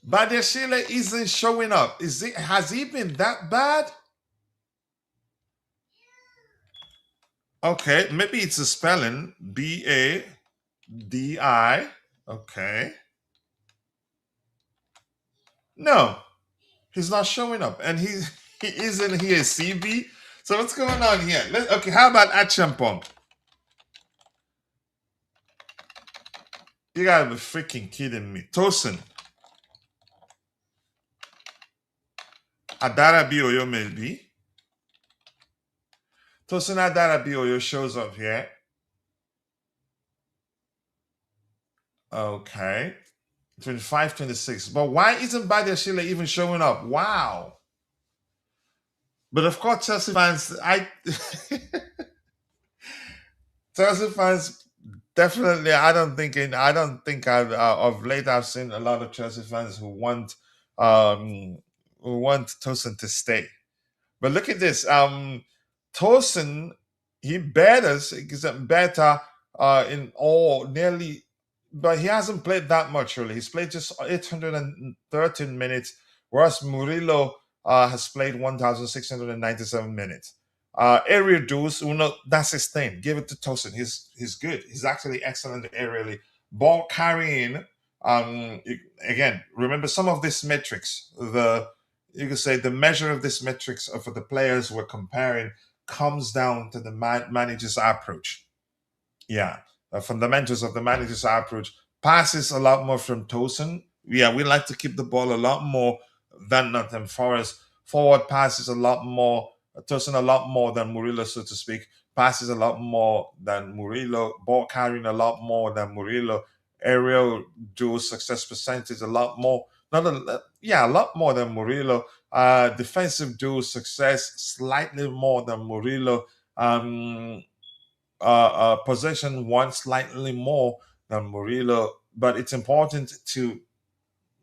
B: Badiashile isn't showing up. Is it? Has he been that bad? Okay, maybe it's a spelling. Badi. Okay. No, he's not showing up, and he isn't here. CB. So what's going on here? Okay, how about Achampong? You gotta be freaking kidding me. Tosin. Adara Bioyo maybe. Tosin Adara Bioyo shows up here. Okay. 25, 26. But why isn't Badia Sheila even showing up? Wow. But of course, Chelsea fans, Chelsea fans definitely. I don't think of late I've seen a lot of Chelsea fans um who want Tosin to stay. But look at this. Tosin, he betters, he's better in all nearly, but he hasn't played that much really. He's played just 813 minutes, whereas Murillo has played 1,697 minutes. Area duels, that's his thing. Give it to Tosin. He's good. He's actually excellent aerially. Ball carrying. Again, remember some of these metrics. You could say the measure of this metrics for the players we're comparing comes down to the manager's approach. Yeah, the fundamentals of the manager's approach. Passes a lot more from Tosin. Yeah, we like to keep the ball a lot more than Nottingham Forest. Forward passes a lot more. Tosin a lot more than Murillo, so to speak. Passes a lot more than Murillo. Ball carrying a lot more than Murillo. Aerial dual success percentage a lot more. Not a, yeah, a lot more than Murillo. Defensive dual success slightly more than Murillo. Possession one slightly more than Murillo, but it's important to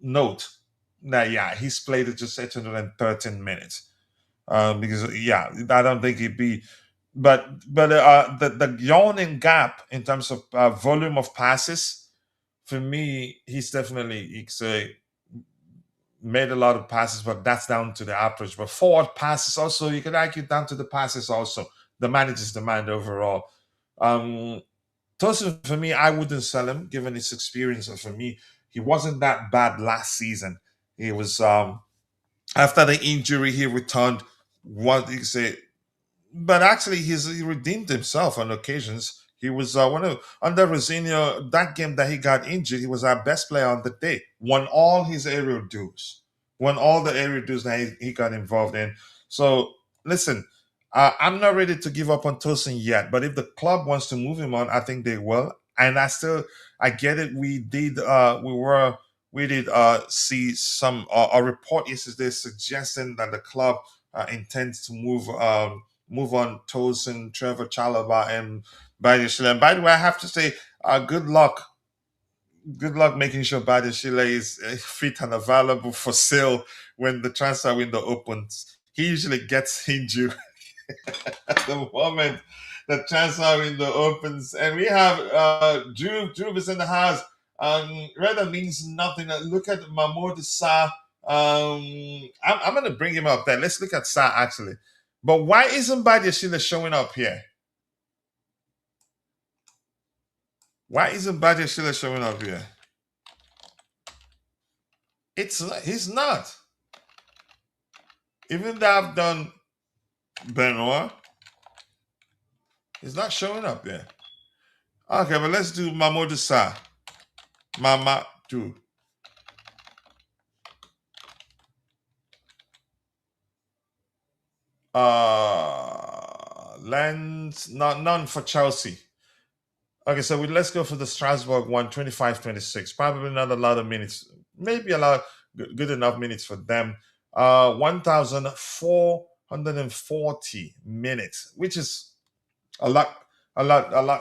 B: note that yeah, he's played it just 813 minutes. Because yeah, I don't think he'd be, but the yawning gap in terms of volume of passes for me, he's made a lot of passes, but that's down to the approach. But forward passes also, you could argue down to the passes also. The manager's demand overall. Um, Tosin, for me, I wouldn't sell him given his experience. And for me, he wasn't that bad last season. He was after the injury, he returned. What you say? But actually, he redeemed himself on occasions. He was one of under Rosenior, that game that he got injured. He was our best player on the day. Won all his aerial duels. Won all the aerial duels that he got involved in. So listen, I'm not ready to give up on Tosin yet. But if the club wants to move him on, I think they will. And I get it. We did see some a report yesterday suggesting that the club intends to move on Tosin, Trevor Chalobah, and Badiashile. And by the way, I have to say, good luck. Good luck making sure Badiashile is fit and available for sale when the transfer window opens. He usually gets injured at the moment the transfer window opens. And we have Drew. Drew is in the house. Rather means nothing. Look at Mahmoud Sa. I'm going to bring him up there. Let's look at Sa actually. But why isn't Badiashile showing up here? Why isn't Badiashile showing up here? He's not. Even though I've done Benoit, he's not showing up there. Okay, but let's do Mahmoud Sa. Mama do. Lens, none for Chelsea. Okay, so let's go for the Strasbourg one, 25-26. Probably not a lot of minutes. Maybe a lot good enough minutes for them. 1,440 minutes, which is a lot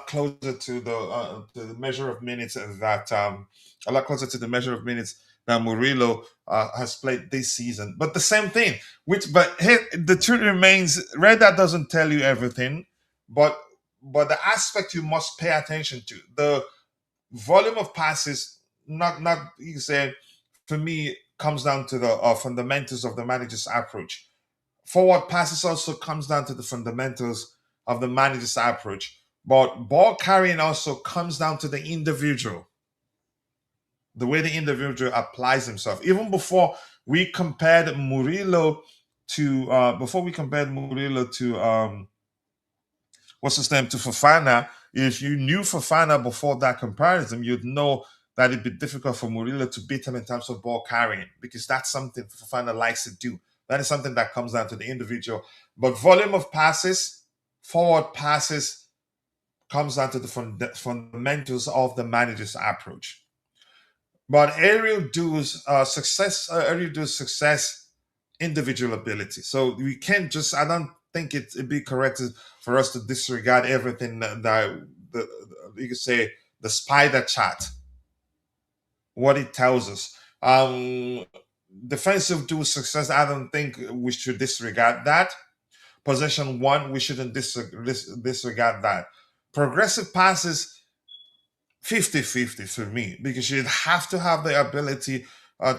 B: closer to the measure of minutes that a lot closer to the measure of minutes that Murillo has played this season. But the same thing, but here, the truth remains, radar doesn't tell you everything, but the aspect you must pay attention to, the volume of passes, not you can say, for me, comes down to the fundamentals of the manager's approach. Forward passes also comes down to the fundamentals of the manager's approach. But ball carrying also comes down to the individual, the way the individual applies himself. Even before we compared Murillo to what's his name, to Fofana, if you knew Fofana before that comparison, you'd know that it'd be difficult for Murillo to beat him in terms of ball carrying, because that's something Fofana likes to do. That is something that comes down to the individual. But volume of passes, forward passes, comes down to the fundamentals of the manager's approach. But aerial duels success, individual ability. So we can't just. I don't think it'd be correct for us to disregard everything that you could say the spider chart, what it tells us. Defensive duel success. I don't think we should disregard that. Possession one, we shouldn't disregard that. Progressive passes, 50-50 for me, because you'd have to have the ability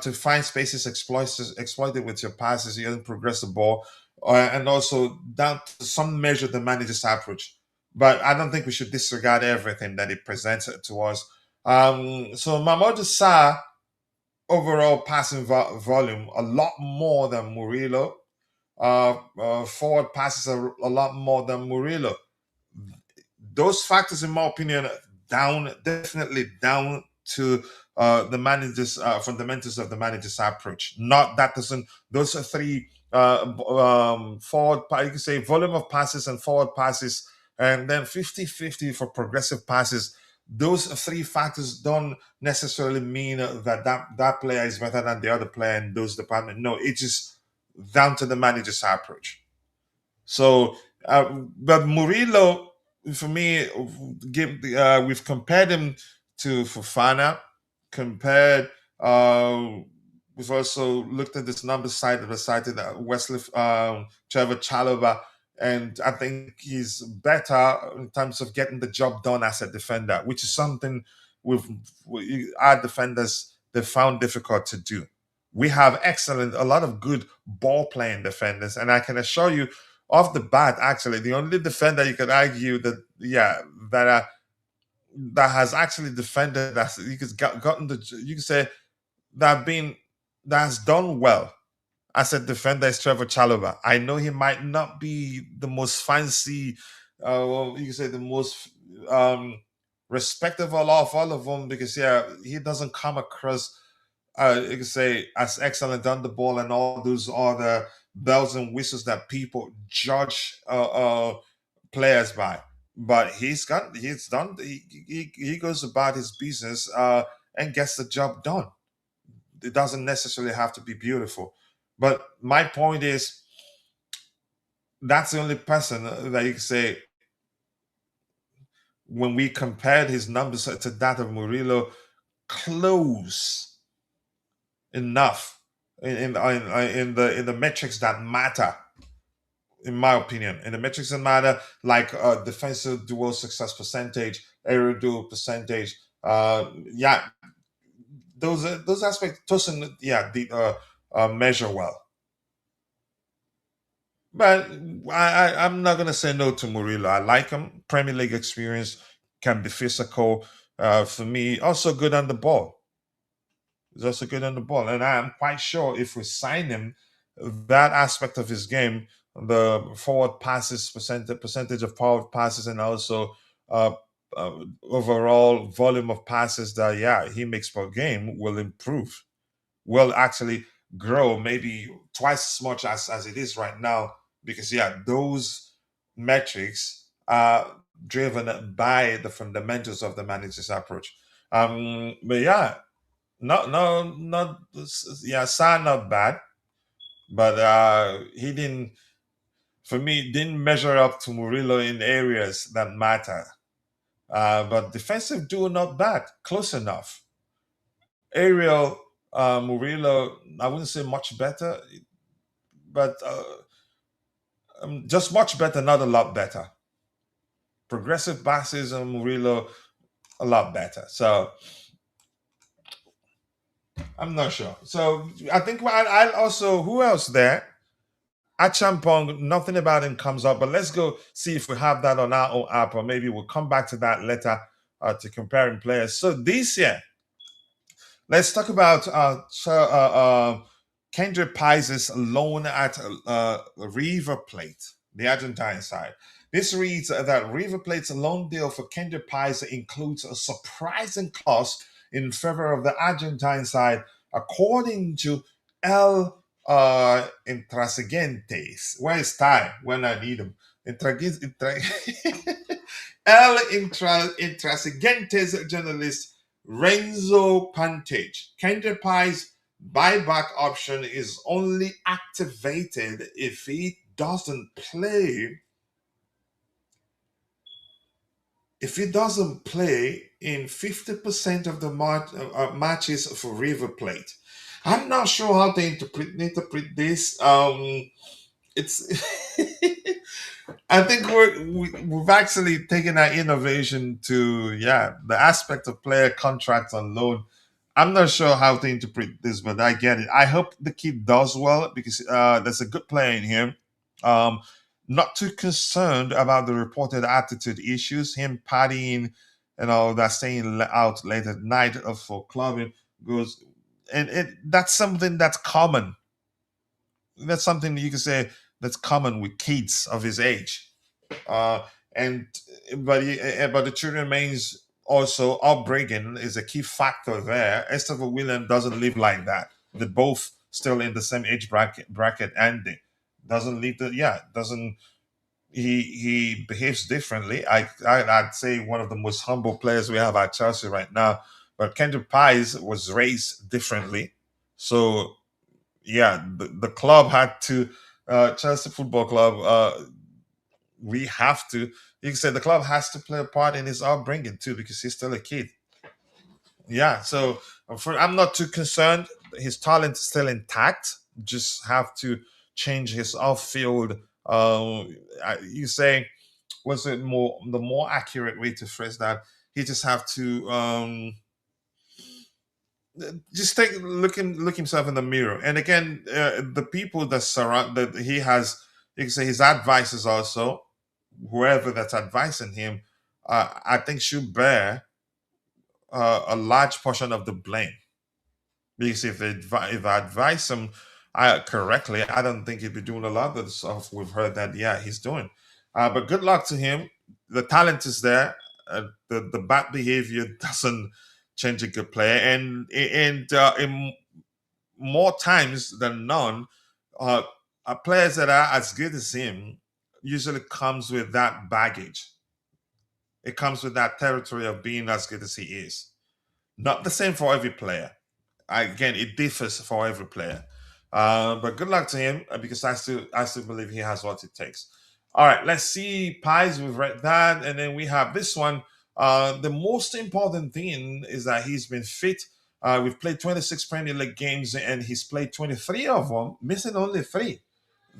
B: to find spaces exploited with your passes. You don't progress the ball, and also down to some measure the manager's approach. But I don't think we should disregard everything that it presents to us. So Mamadou Sarr, overall passing volume, a lot more than Murillo. Forward passes a lot more than Murillo. Those factors, in my opinion, definitely down to the manager's fundamentals of the manager's approach. Not that doesn't. Those are three forward. You can say volume of passes and forward passes, and then 50-50 for progressive passes. Those three factors don't necessarily mean that player is better than the other player in those departments. No, it's just down to the manager's approach. So, but Murillo, for me, we've compared him to Fofana. Compared, we've also looked at this number side of the side that Wesley, Trevor Chalobah, and I think he's better in terms of getting the job done as a defender, which is something our defenders they found difficult to do. We have a lot of good ball playing defenders, and I can assure you, off the bat, actually, the only defender you could argue that that has actually defended that you could say that has done well as a defender is Trevor Chalobah. I know he might not be the most fancy, you could say the most respectable of all of them, because he doesn't come across you could say as excellent on the ball and all those other bells and whistles that people judge players by. But he's done. He goes about his business and gets the job done. It doesn't necessarily have to be beautiful. But my point is, that's the only person that you can say, when we compared his numbers to that of Murillo, close enough in the metrics that matter, in my opinion. In the metrics that matter, like defensive duel success percentage, aerial duel percentage, those aspects doesn't measure well. But I'm not gonna say no to Murillo. I like him. Premier League experience, can be physical. For me, also good on the ball. He's also good on the ball, and I'm quite sure if we sign him, that aspect of his game, the forward passes percentage of forward passes, and also uh, overall volume of passes that he makes per game will improve. Will actually grow maybe twice as much as it is right now, because those metrics are driven by the fundamentals of the manager's approach. But not Sa not bad, but he didn't, for me, didn't measure up to Murillo in areas that matter. But defensive duo not bad, close enough. Aerial Murillo, I wouldn't say much better, but just much better, not a lot better. Progressive passes on Murillo, a lot better. So I'm not sure. So I think I also, who else there? Achampong, nothing about him comes up, but let's go see if we have that on our own app, or maybe we'll come back to that later to comparing players. So this year, let's talk about Kendrick Pies' loan at River Plate, the Argentine side. This reads that River Plate's loan deal for Kendrick Pies includes a surprising clause in favor of the Argentine side, according to El Intransigentes. Where is Ty when I need him? Intransigentes journalist Renzo Pantage. Kendrick Pie's buyback option is only activated if he doesn't play. If he doesn't play in 50% of the matches for River Plate. I'm not sure how to interpret this. It's I think we've actually taken our innovation to, yeah, the aspect of player contracts on loan. I'm not sure how to interpret this, but I get it. I hope the kid does well because there's a good player in him. Um, Not too concerned about the reported attitude issues, him partying and all that, staying out late at night for clubbing goes, and that's something that's common. That's something you can say that's common with kids of his age. Uh, and but the truth remains also upbringing is a key factor there. Esther William doesn't live like that. They're both still in the same age bracket ending. Doesn't live the yeah doesn't he behaves differently. I'd say one of the most humble players we have at Chelsea right now. But Kendrick Pies was raised differently, so yeah, the club had to Chelsea Football Club. We have to. You can say the club has to play a part in his upbringing too, because he's still a kid. Yeah, so I'm not too concerned. His talent is still intact. Just have to change his off-field. You say, was it more the more accurate way to phrase that? He just have to just look himself in the mirror. And again, the people that surround that he has, you can say his advisors also, whoever that's advising him, I think should bear a large portion of the blame, because if I advise him correctly, I don't think he'd be doing a lot of the stuff we've heard that he's doing. But good luck to him. The talent is there. The bad behavior doesn't change a good player, and in more times than none, uh, players that are as good as him usually comes with that baggage. It comes with that territory of being as good as he is. Not the same for every player. Again, it differs for every player. But good luck to him, because I still believe he has what it takes. All right, let's see. Pies, we've read that, and then we have this one. The most important thing is that he's been fit. We've played 26 Premier League games, and he's played 23 of them, missing only three.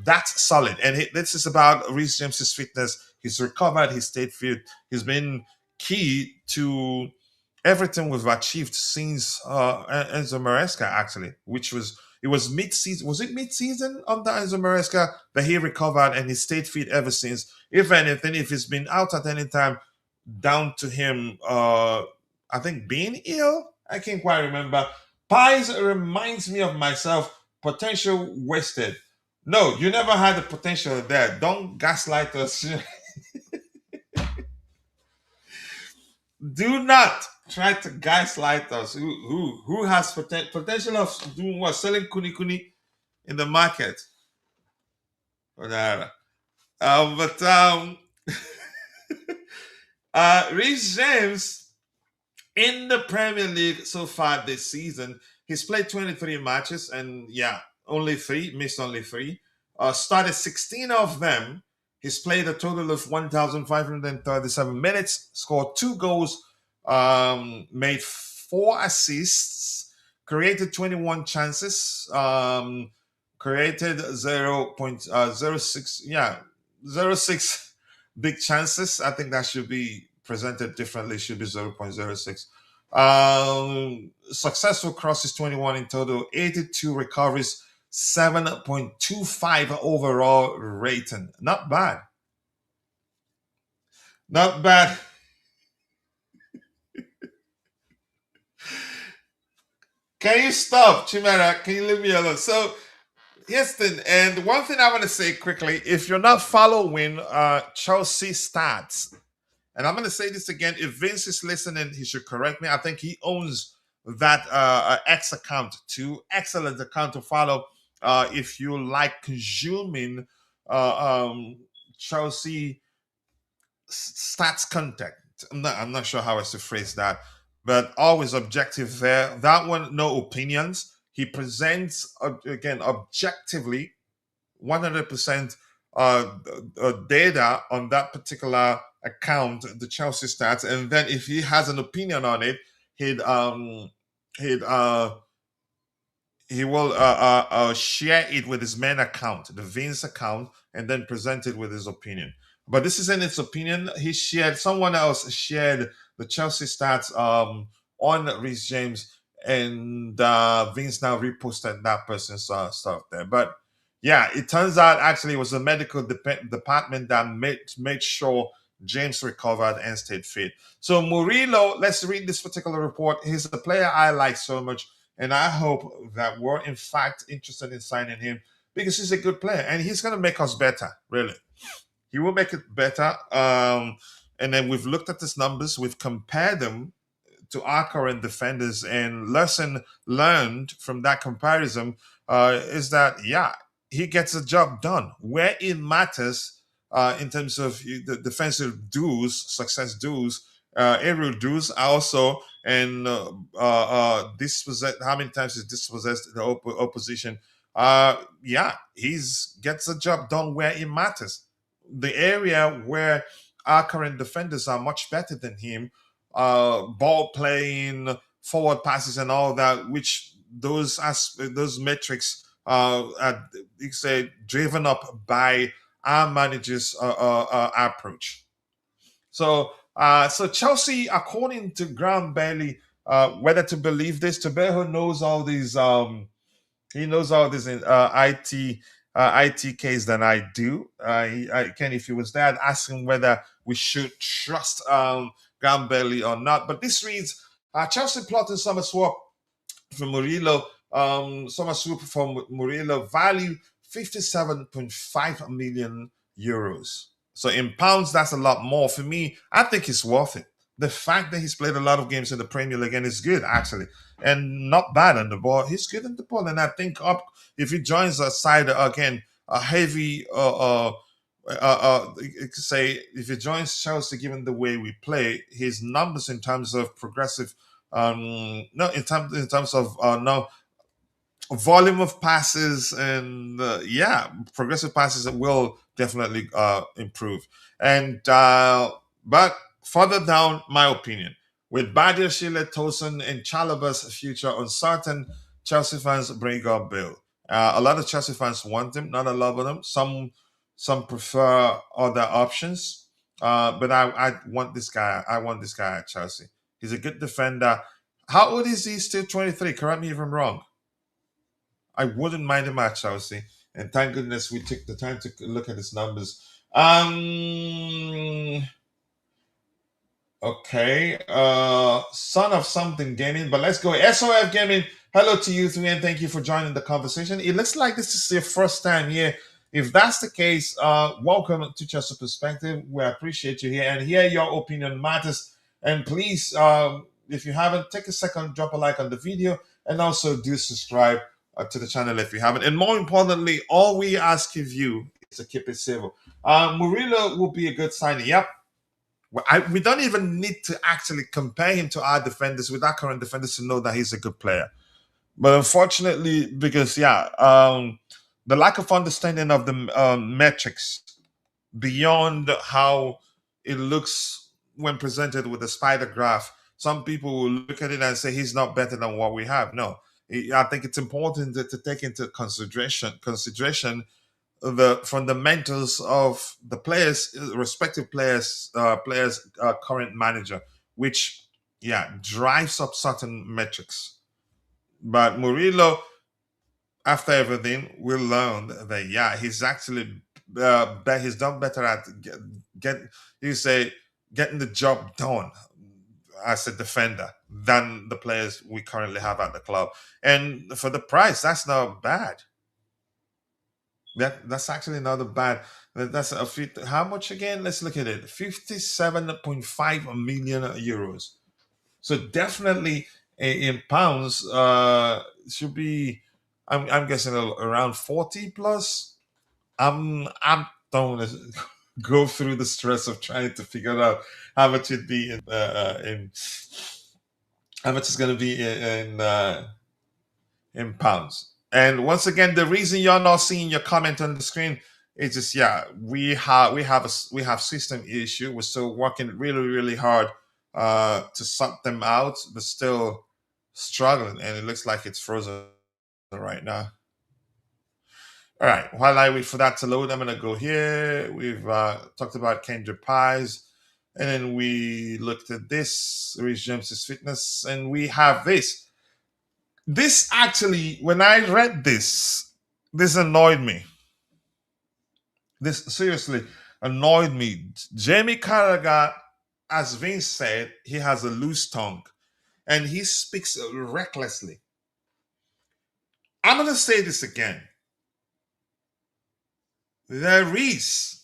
B: That's solid. And this is about Reece James's fitness. He's recovered. He stayed fit. He's been key to everything we've achieved since Enzo Maresca, actually, which was it was mid-season. Was it mid-season under Enzo Maresca that he recovered and he stayed fit ever since? If anything, if he's been out at any time, down to him, I think being ill. I can't quite remember. Pies reminds me of myself. Potential wasted. No, you never had the potential there. Don't gaslight us. Do not try to gaslight us. Who has potential of doing what? Selling kuni kuni in the market. Whatever. But Reece James in the Premier League so far this season, he's played 23 matches, and yeah, only three, missed only three. Started 16 of them. He's played a total of 1,537 minutes, scored 2 goals, made 4 assists, created 21 chances, created 0.06, yeah, 0.06 big chances. I think that should be presented differently, should be 0.06. Successful crosses 21 in total, 82 recoveries, 7.25 overall rating. Not bad. Not bad. Can you stop, Chimera? Can you leave me alone? So, yes, then, and one thing I want to say quickly: if you're not following Chelsea stats, and I'm going to say this again, if Vince is listening, he should correct me. I think he owns that X account too. Excellent account to follow if you like consuming Chelsea stats content. I'm not sure how else to phrase that, but always objective there. That one, no opinions. He presents again objectively 100% data on that particular account, the Chelsea stats, and then if he has an opinion on it, he'd he'd he will share it with his main account, the Vince account, and then present it with his opinion. But this isn't its opinion. Someone else shared the Chelsea stats on Reece James, and Vince now reposted that person's stuff there. But yeah, it turns out actually it was the medical department that made sure James recovered and stayed fit. So Murillo, let's read this particular report. He's a player I like so much, and I hope that we're in fact interested in signing him because he's a good player and he's going to make us better, really. He will make it better. And then we've looked at his numbers, we've compared them to our current defenders, and lesson learned from that comparison is that, yeah, he gets the job done where it matters in terms of the defensive duels, success duels, aerial duels also, and dispossess. How many times he's dispossessed the opposition? Yeah, he's gets the job done where it matters. The area where our current defenders are much better than him, ball playing, forward passes, and all that, which those metrics you say driven up by our manager's approach. So Chelsea, according to Graham Bailey, whether to believe this, Tobeho knows all these. He knows all this in IT case than I do. Ken, if he was there, I'd ask him whether we should trust Graham Bailey or not. But this reads: Chelsea plotting summer swap from Murillo. Summer swap from Murillo value 57.5 million euros. So in pounds, that's a lot more. For me, I think it's worth it. The fact that he's played a lot of games in the Premier League and is good actually, and not bad on the ball. He's good on the ball, and I think up if he joins a side again, a heavy, you could say if he joins Chelsea, given the way we play, his numbers in terms of progressive, no, in terms of no volume of passes and yeah, progressive passes will definitely improve. And but further down, my opinion, with Badia, Sheila, Tosin, and Chalaba's future uncertain, Chelsea fans bring up Bill. A lot of Chelsea fans want him, not a lot of them. Some prefer other options. But I want this guy. I want this guy at Chelsea. He's a good defender. How old is he? Still 23. Correct me if I'm wrong. I wouldn't mind him at Chelsea. And thank goodness we took the time to look at his numbers. Okay. Son of something gaming, but let's go. SOF Gaming, hello to you three, and thank you for joining the conversation. It looks like this is your first time here. If that's the case, welcome to Chelsea Perspective. We appreciate you here, and here your opinion matters. And please, if you haven't, take a second, drop a like on the video, and also do subscribe to the channel if you haven't. And more importantly, all we ask of you is to keep it civil. Murillo will be a good signing. Yep. We don't even need to actually compare him to our defenders, with our current defenders, to know that he's a good player. But unfortunately, because the lack of understanding of the metrics beyond how it looks when presented with a spider graph, some people will look at it and say he's not better than what we have. No, I think it's important to take into consideration the fundamentals of the players, respective players' current manager, which drives up certain metrics. But Murillo, after everything, we learned that he's actually he's done better at get you say getting the job done as a defender than the players we currently have at the club. And for the price, that's not bad. That's actually not a bad. That's a how much again? Let's look at it. 57.5 million euros. So definitely in pounds, should be. I'm guessing around 40 plus. I'm don't wanna go through the stress of trying to figure out how much it'd be in how much it's going to be in pounds. And once again, the reason you're not seeing your comment on the screen is just we have system issue. We're still working really hard to sort them out, but still struggling, and it looks like it's frozen right now. All right, while I wait for that to load, I'm gonna go here. We've talked about Kendra Pies, and then we looked at this, Rich James's fitness, and we have this. This actually, when I read this annoyed me. This seriously annoyed me. Jamie Carragher, as Vince said, he has a loose tongue and he speaks recklessly. I'm going to say this again. There is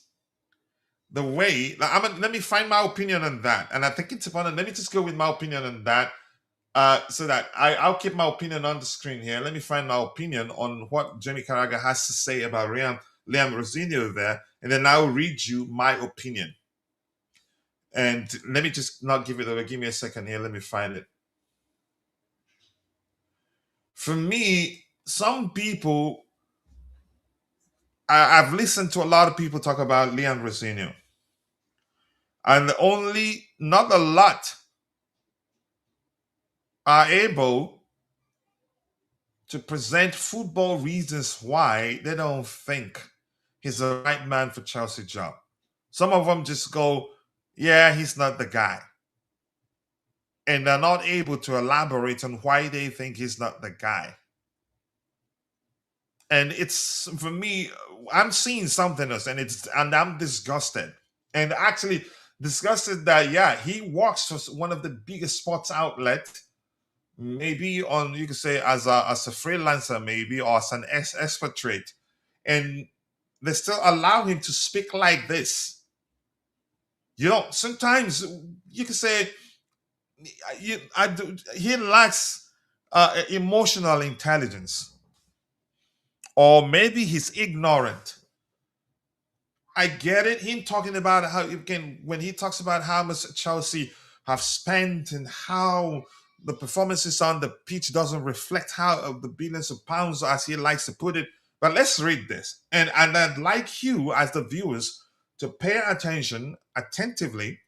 B: the way, let me find my opinion on that. And I think it's important. Let me just go with my opinion on that. So that I'll keep my opinion on the screen here. Let me find my opinion on what Jamie Carragher has to say about Liam Rosenior there, and then I'll read you my opinion. And let me just not give it away. Give me a second here. Let me find it. For me, some people, I've listened to a lot of people talk about Liam Rosenior, and only not a lot are able to present football reasons why they don't think he's the right man for Chelsea job. Some of them just go, yeah, he's not the guy. And they're not able to elaborate on why they think he's not the guy. And it's, for me, I'm seeing something else, and I'm disgusted. And actually disgusted that he works for one of the biggest sports outlets, maybe on, you could say, as a freelancer, maybe, or as an expatriate, and they still allow him to speak like this. Sometimes you could say he lacks emotional intelligence, or maybe he's ignorant. I get it. Him talking about how when he talks about how much Chelsea have spent and how the performances on the pitch doesn't reflect how the billions of pounds, as he likes to put it. But let's read this, and I'd like you as the viewers to pay attention attentively,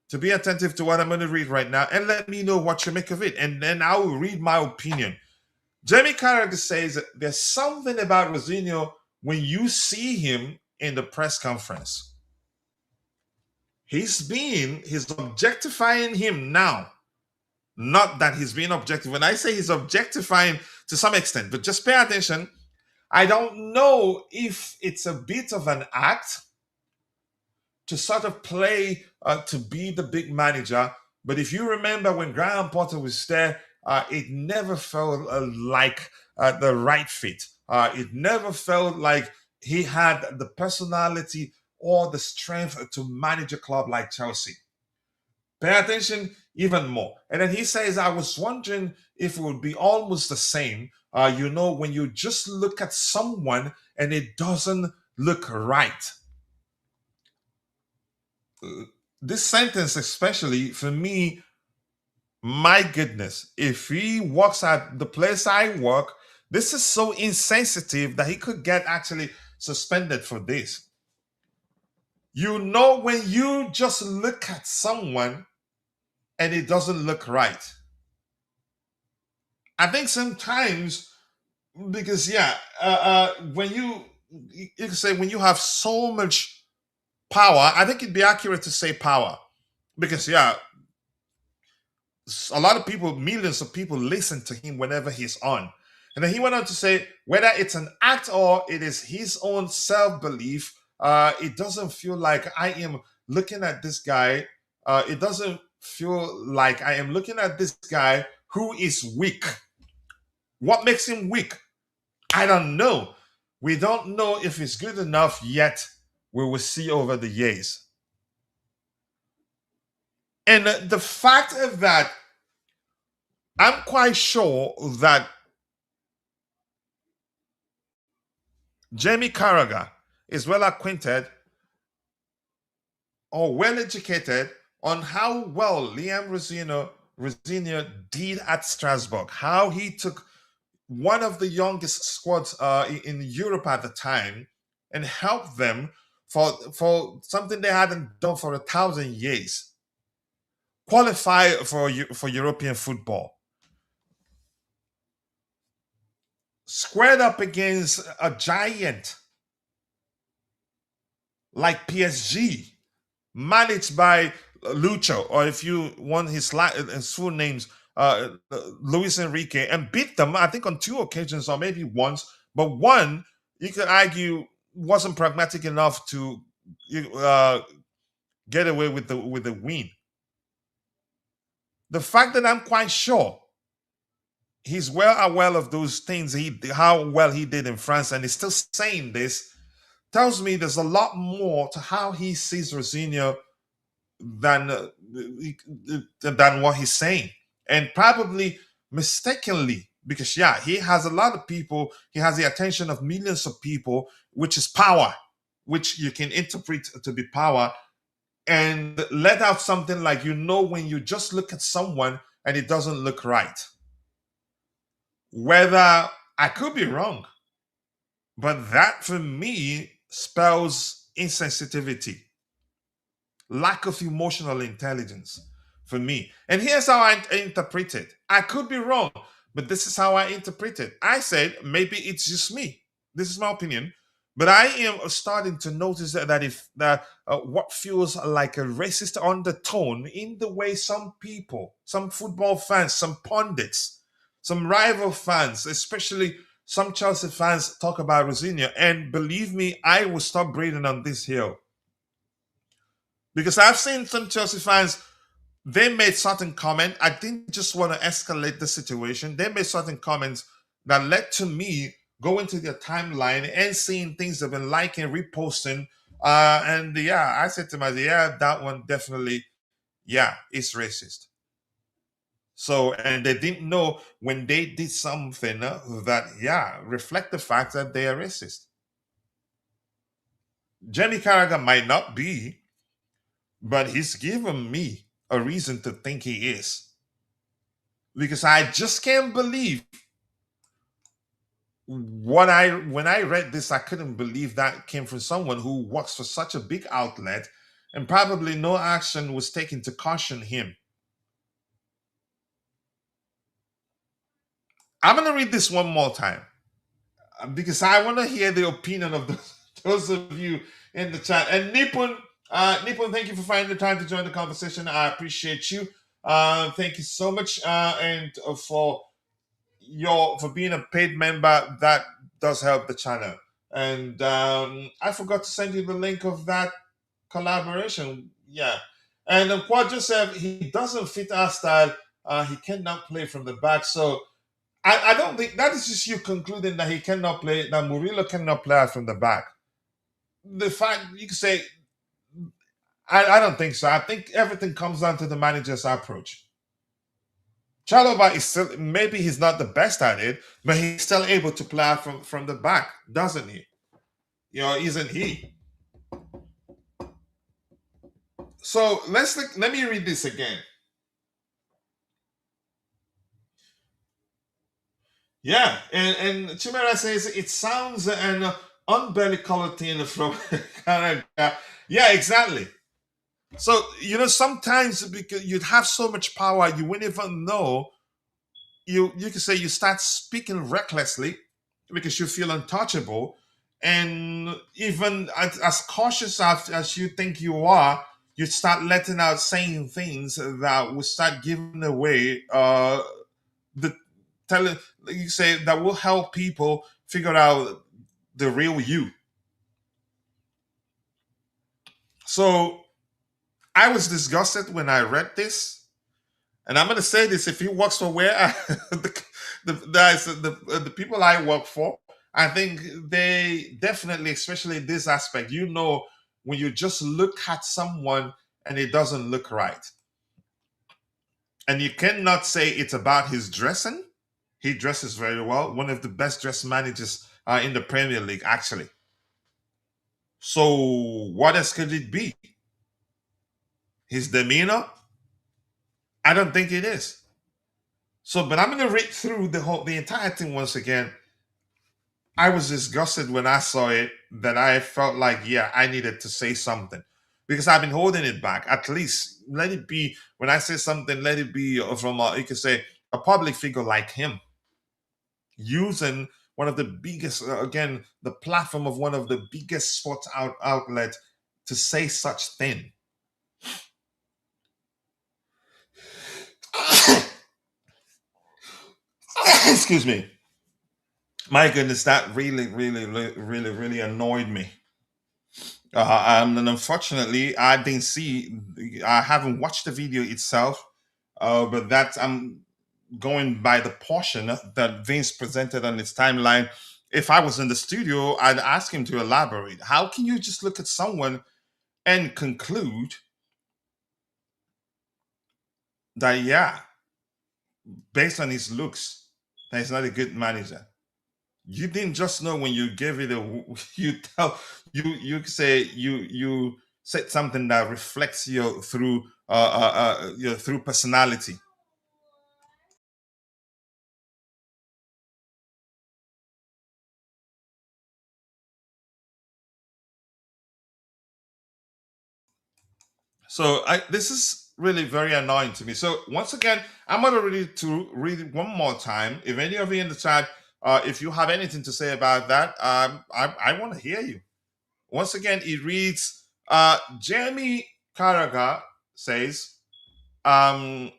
B: to be attentive to what I'm going to read right now, and let me know what you make of it, and then I will read my opinion. Jamie Carragher says that there's something about Rosenior when you see him in the press conference. He's objectifying him now. Not that he's being objective. When I say he's objectifying to some extent, but just pay attention. I don't know if it's a bit of an act to sort of play to be the big manager. But if you remember when Graham Potter was there, it never felt like the right fit. It never felt like he had the personality or the strength to manage a club like Chelsea. Pay attention even more. And then he says, I was wondering if it would be almost the same, when you just look at someone and it doesn't look right. This sentence, especially for me, my goodness, if he works at the place I work, this is so insensitive that he could get actually suspended for this. When you just look at someone and it doesn't look right. I think sometimes because when you can say when you have so much power, I think it'd be accurate to say power because a lot of people, millions of people listen to him whenever he's on. And then he went on to say whether it's an act or it is his own self belief, it doesn't feel like I am looking at this guy. It doesn't feel like I am looking at this guy who is weak. What makes him weak? I don't know. We don't know if it's good enough yet. We will see over the years. And the fact of that, I'm quite sure that Jamie Carragher is well acquainted or well educated on how well Liam Rosenior did at Strasbourg, how he took one of the youngest squads in Europe at the time and helped them for something they hadn't done for 1,000 years, qualify for European football, squared up against a giant like PSG, managed by Lucho, or if you want his full names, Luis Enrique, and beat them, I think, on two occasions or maybe once. But one, you could argue, wasn't pragmatic enough to uh, get away with the win. The fact that I'm quite sure he's well aware of those things, how well he did in France, and he's still saying this, tells me there's a lot more to how he sees Rosenior than what he's saying, and probably mistakenly, because he has a lot of people, he has the attention of millions of people, which is power, which you can interpret to be power, and let out something like, when you just look at someone and it doesn't look right. Whether I could be wrong, but that for me spells insensitivity, lack of emotional intelligence for me. And here's how I interpret it. I could be wrong, but this is how I interpret it. I said maybe it's just me. This is my opinion, but I am starting to notice that if what feels like a racist undertone in the way some people, some football fans, some pundits, some rival fans, especially some Chelsea fans, talk about Rosenior. And believe me, I will stop breathing on this hill. Because I've seen some Chelsea fans, they made certain comment. I didn't just want to escalate the situation. They made certain comments that led to me going to their timeline and seeing things they've been liking, reposting. I said to myself, that one definitely, it's racist. So, and they didn't know when they did something that, reflect the fact that they are racist. Jenny Carragher might not be, but he's given me a reason to think he is. Because I just can't believe when I read this, I couldn't believe that came from someone who works for such a big outlet, and probably no action was taken to caution him. I'm going to read this one more time because I want to hear the opinion of those of you in the chat. And Nippon, thank you for finding the time to join the conversation. I appreciate you. Thank you so much, and for being a paid member. That does help the channel. And I forgot to send you the link of that collaboration. Yeah. And Quad Joseph, he doesn't fit our style. He cannot play from the back. So I don't think that is just you concluding that he cannot play, that Murillo cannot play out from the back. The fact you can say, I don't think so. I think everything comes down to the manager's approach. Chalobah is still, maybe he's not the best at it, but he's still able to play out from the back, doesn't he? Isn't he? So let me read this again. Yeah, and Chimera says it sounds an unbelly thing from Canada. Yeah, exactly. So sometimes because you'd have so much power, you wouldn't even know you can say you start speaking recklessly because you feel untouchable, and even as cautious as you think you are, you start letting out saying things that will start giving away the telling you say that will help people figure out the real you. So I was disgusted when I read this. And I'm going to say this: if he works for where the people I work for, I think they definitely, especially this aspect, when you just look at someone and it doesn't look right, and you cannot say it's about his dressing. He dresses very well, one of the best dressed managers in the Premier League, actually. So what else could it be? His demeanor? I don't think it is. So, but I'm going to read through the entire thing once again. I was disgusted when I saw it that I felt like, yeah, I needed to say something because I've been holding it back. At least let it be when I say something, let it be from, you could say, a public figure like him using one of the biggest, again, the platform of one of the biggest sports outlet to say such thing. Excuse me. My goodness, that really, really, really, really annoyed me. And unfortunately, I didn't see. I haven't watched the video itself, but that I'm going by the portion that Vince presented on his timeline. If I was in the studio, I'd ask him to elaborate. How can you just look at someone and conclude that, yeah, based on his looks, that he's not a good manager? You didn't just know when you gave it a you tell you say you said something that reflects your through personality. So this is really very annoying to me. So once again, I'm gonna read it one more time. If any of you in the chat, if you have anything to say about that, I want to hear you. Once again, it reads, Jeremy Carragher says, um,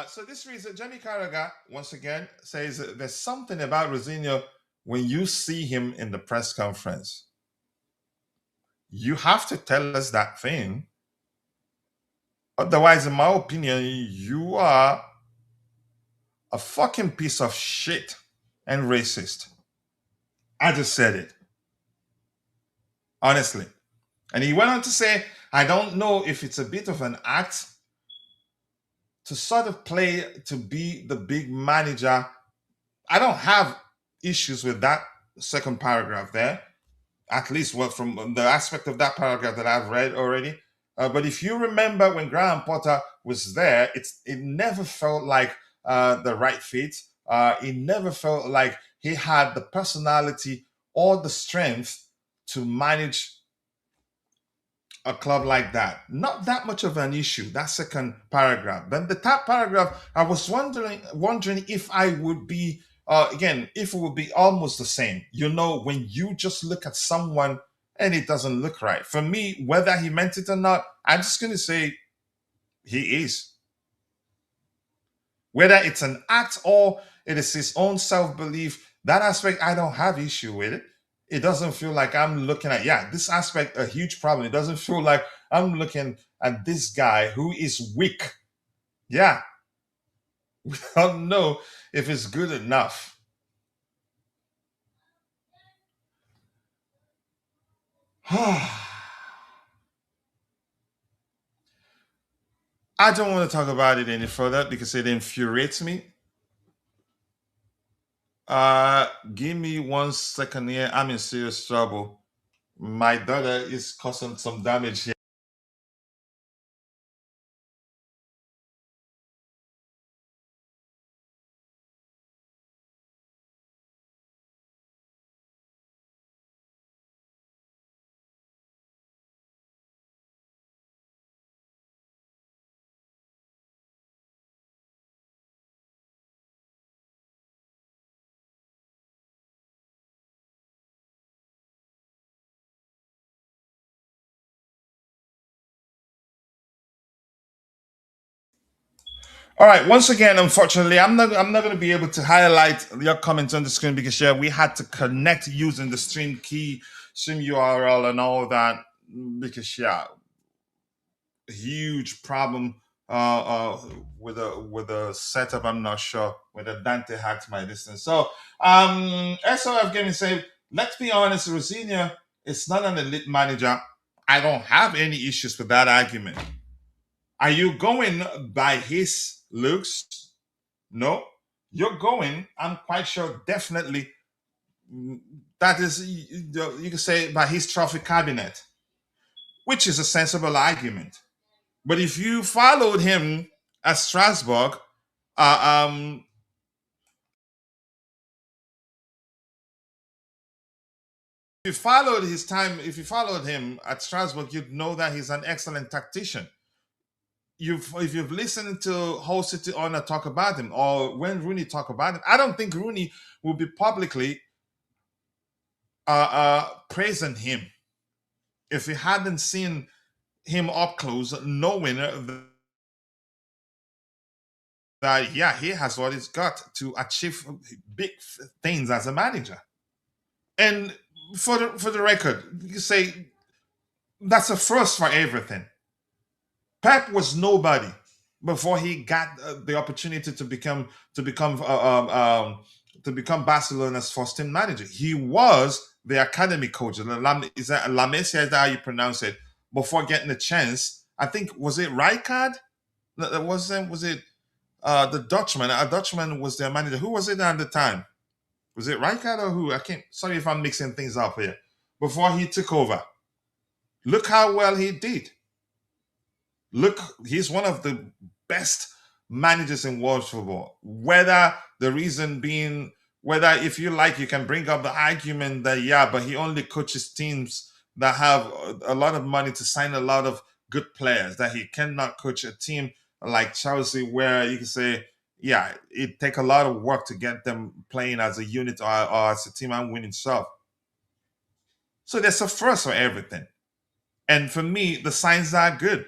B: so this reason, Jenny Carragher, once again, says that there's something about Rosenior when you see him in the press conference. You have to tell us that thing. Otherwise, in my opinion, you are a fucking piece of shit and racist. I just said it, honestly. And he went on to say, I don't know if it's a bit of an act to sort of play to be the big manager. I don't have issues with that second paragraph there, at least what from the aspect of that paragraph that I've read already. But if you remember when Graham Potter was there, it never felt like the right fit. It never felt like he had the personality or the strength to manage a club like that. Not that much of an issue. That second paragraph. Then the third paragraph, I was wondering if I would be again, if it would be almost the same. You know, when you just look at someone and it doesn't look right. For me, whether he meant it or not, I'm just gonna say he is. Whether it's an act or it is his own self-belief, that aspect I don't have issue with it. It doesn't feel like I'm looking at, yeah, this aspect a huge problem. It doesn't feel like I'm looking at this guy who is weak. Yeah, we don't know if it's good enough. I don't want to talk about it any further because it infuriates me. Give me 1 second here. I'm in serious trouble. My daughter is causing some damage here. All right. Once again, unfortunately, I'm not going to be able to highlight your comments on the screen because yeah, we had to connect using the stream key, stream URL, and all that because yeah, huge problem with a setup. I'm not sure whether Dante hacked my distance. So SOF Gaming say, let's be honest, Rosenior is not an elite manager. I don't have any issues with that argument. Are you going by his looks? No. You're going, I'm quite sure, definitely that is you can say by his trophy cabinet, which is a sensible argument. But if you followed him at Strasbourg, uh, um, if you followed him at Strasbourg, you'd know that he's an excellent tactician. If you've listened to Hull City Honor talk about him, or when Rooney talk about him, I don't think Rooney will be publicly praising him if he hadn't seen him up close, knowing that yeah, he has what he's got to achieve big things as a manager. And for the record, you say that's a first for everything. Pep was nobody before he got the opportunity to become Barcelona's first team manager. He was the academy coach. Is that La Mesia? Is that how you pronounce it? Before getting a chance, I think was it Rijkaard? Was it the Dutchman? A Dutchman was their manager. Who was it at the time? Was it Rijkaard or who? I can't. Sorry if I'm mixing things up here. Before he took over, look how well he did. Look, he's one of the best managers in world football. Whether the reason being, whether if you like, you can bring up the argument that yeah, but he only coaches teams that have a lot of money to sign a lot of good players. That he cannot coach a team like Chelsea, where you can say, yeah, it take a lot of work to get them playing as a unit or as a team and winning stuff. So there's a first for everything. And for me, the signs are good.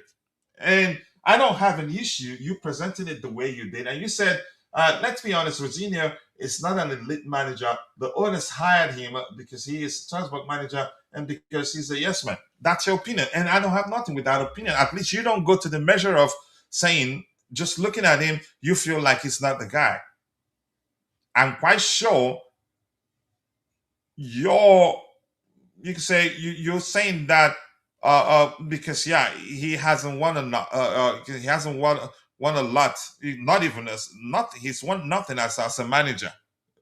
B: And I don't have an issue. You presented it the way you did. And you said, let's be honest, Rosenior is not an elite manager. The owners hired him because he is Strasbourg manager and because he's a yes man. That's your opinion. And I don't have nothing with that opinion. At least you don't go to the measure of saying, just looking at him, you feel like he's not the guy. I'm quite sure you're you can say you're saying that because yeah he hasn't won he hasn't won a lot, not even as not he's won nothing as a manager.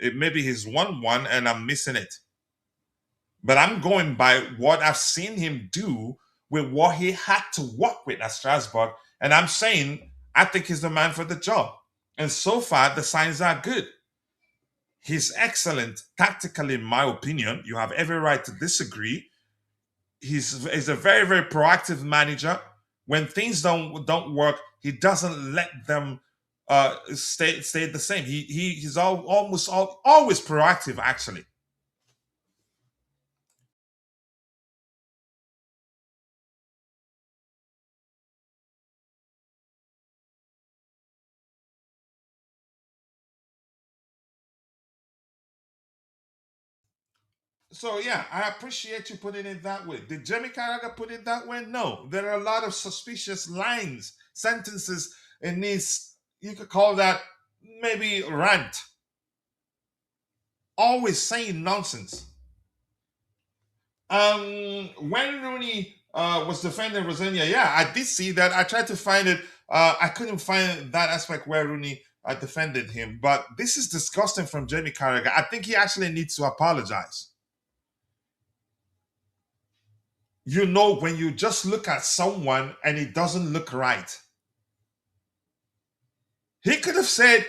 B: It maybe he's won one and I'm missing it, but I'm going by what I've seen him do with what he had to work with at Strasbourg, and I'm saying I think he's the man for the job, and so far the signs are good. He's excellent tactically, in my opinion. You have every right to disagree. He's a very very proactive manager. When things don't work, he doesn't let them stay the same. He's always proactive actually. So yeah, I appreciate you putting it that way. Did Jimmy Carragher put it that way? No, there are a lot of suspicious lines, sentences in this. You could call that maybe rant. Always saying nonsense. When Rooney was defending Rosenia, yeah, I did see that. I tried to find it. I couldn't find that aspect where Rooney defended him. But this is disgusting from Jamie Carragher. I think he actually needs to apologize. You know, when you just look at someone and it doesn't look right, he could have said,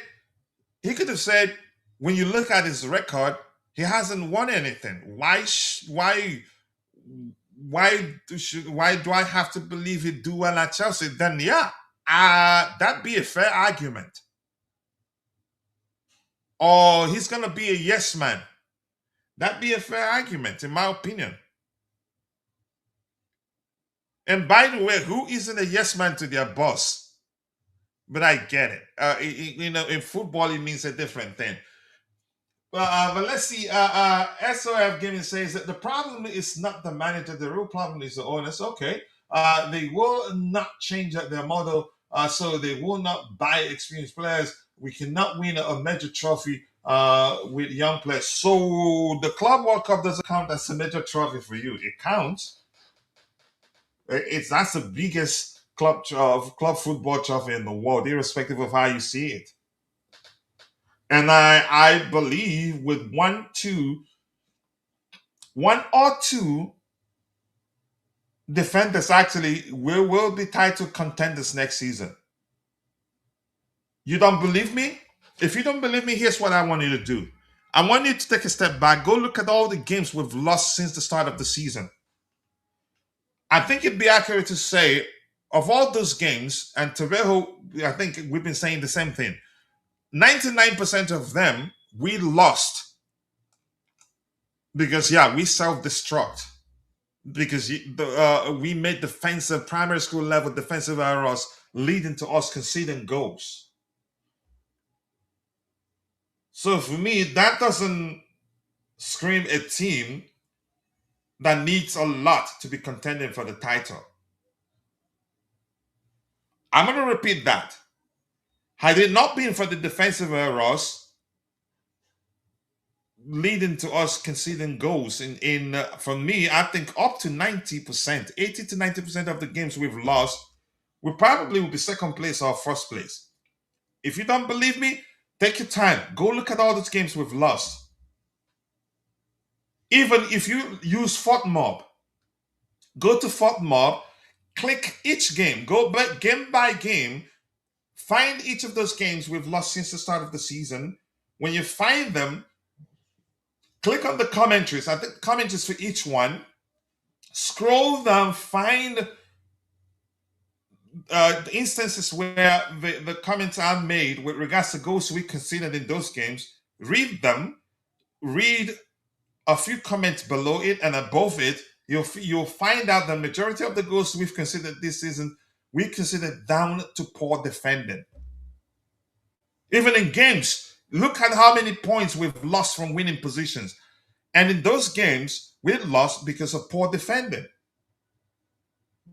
B: he could have said, when you look at his record, he hasn't won anything. Why do I have to believe he'd do well at Chelsea? Then yeah, that'd be a fair argument. Or he's gonna be a yes man. That'd be a fair argument, in my opinion. And by the way, who isn't a yes man to their boss? but I get it. In football, it means a different thing. But let's see. SOF Gaming says that the problem is not the manager. The real problem is the owners. Okay. They will not change their model, so they will not buy experienced players. We cannot win a major trophy with young players. So the Club World Cup doesn't count as a major trophy for you. It counts. That's the biggest club football trophy in the world, irrespective of how you see it. And I believe with one or two defenders actually will be title contenders next season. You don't believe me? If you don't believe me, here's what I want you to do. I want you to take a step back. Go look at all the games we've lost since the start of the season. I think it'd be accurate to say, of all those games, and Torrejo, I think we've been saying the same thing. 99% of them we lost because, yeah, we self-destruct. Because we made defensive primary school level defensive errors leading to us conceding goals. So for me, that doesn't scream a team that needs a lot to be contending for the title. I'm going to repeat that. Had it not been for the defensive errors leading to us conceding goals, for me, I think up to 90%, 80 to 90% of the games we've lost, we probably will be second place or first place. If you don't believe me, take your time. Go look at all those games we've lost. Even if you use FODMOB, go to FODMOB, click each game, go back game by game, find each of those games we've lost since the start of the season. When you find them, click on the commentaries. I think commentaries for each one. Scroll down, find the instances where the comments are made with regards to goals we conceded in those games. Read them. Read a few comments below it and above it. You'll find out the majority of the goals we've considered this season we considered down to poor defending. Even in games, look at how many points we've lost from winning positions. And in those games, we lost because of poor defending.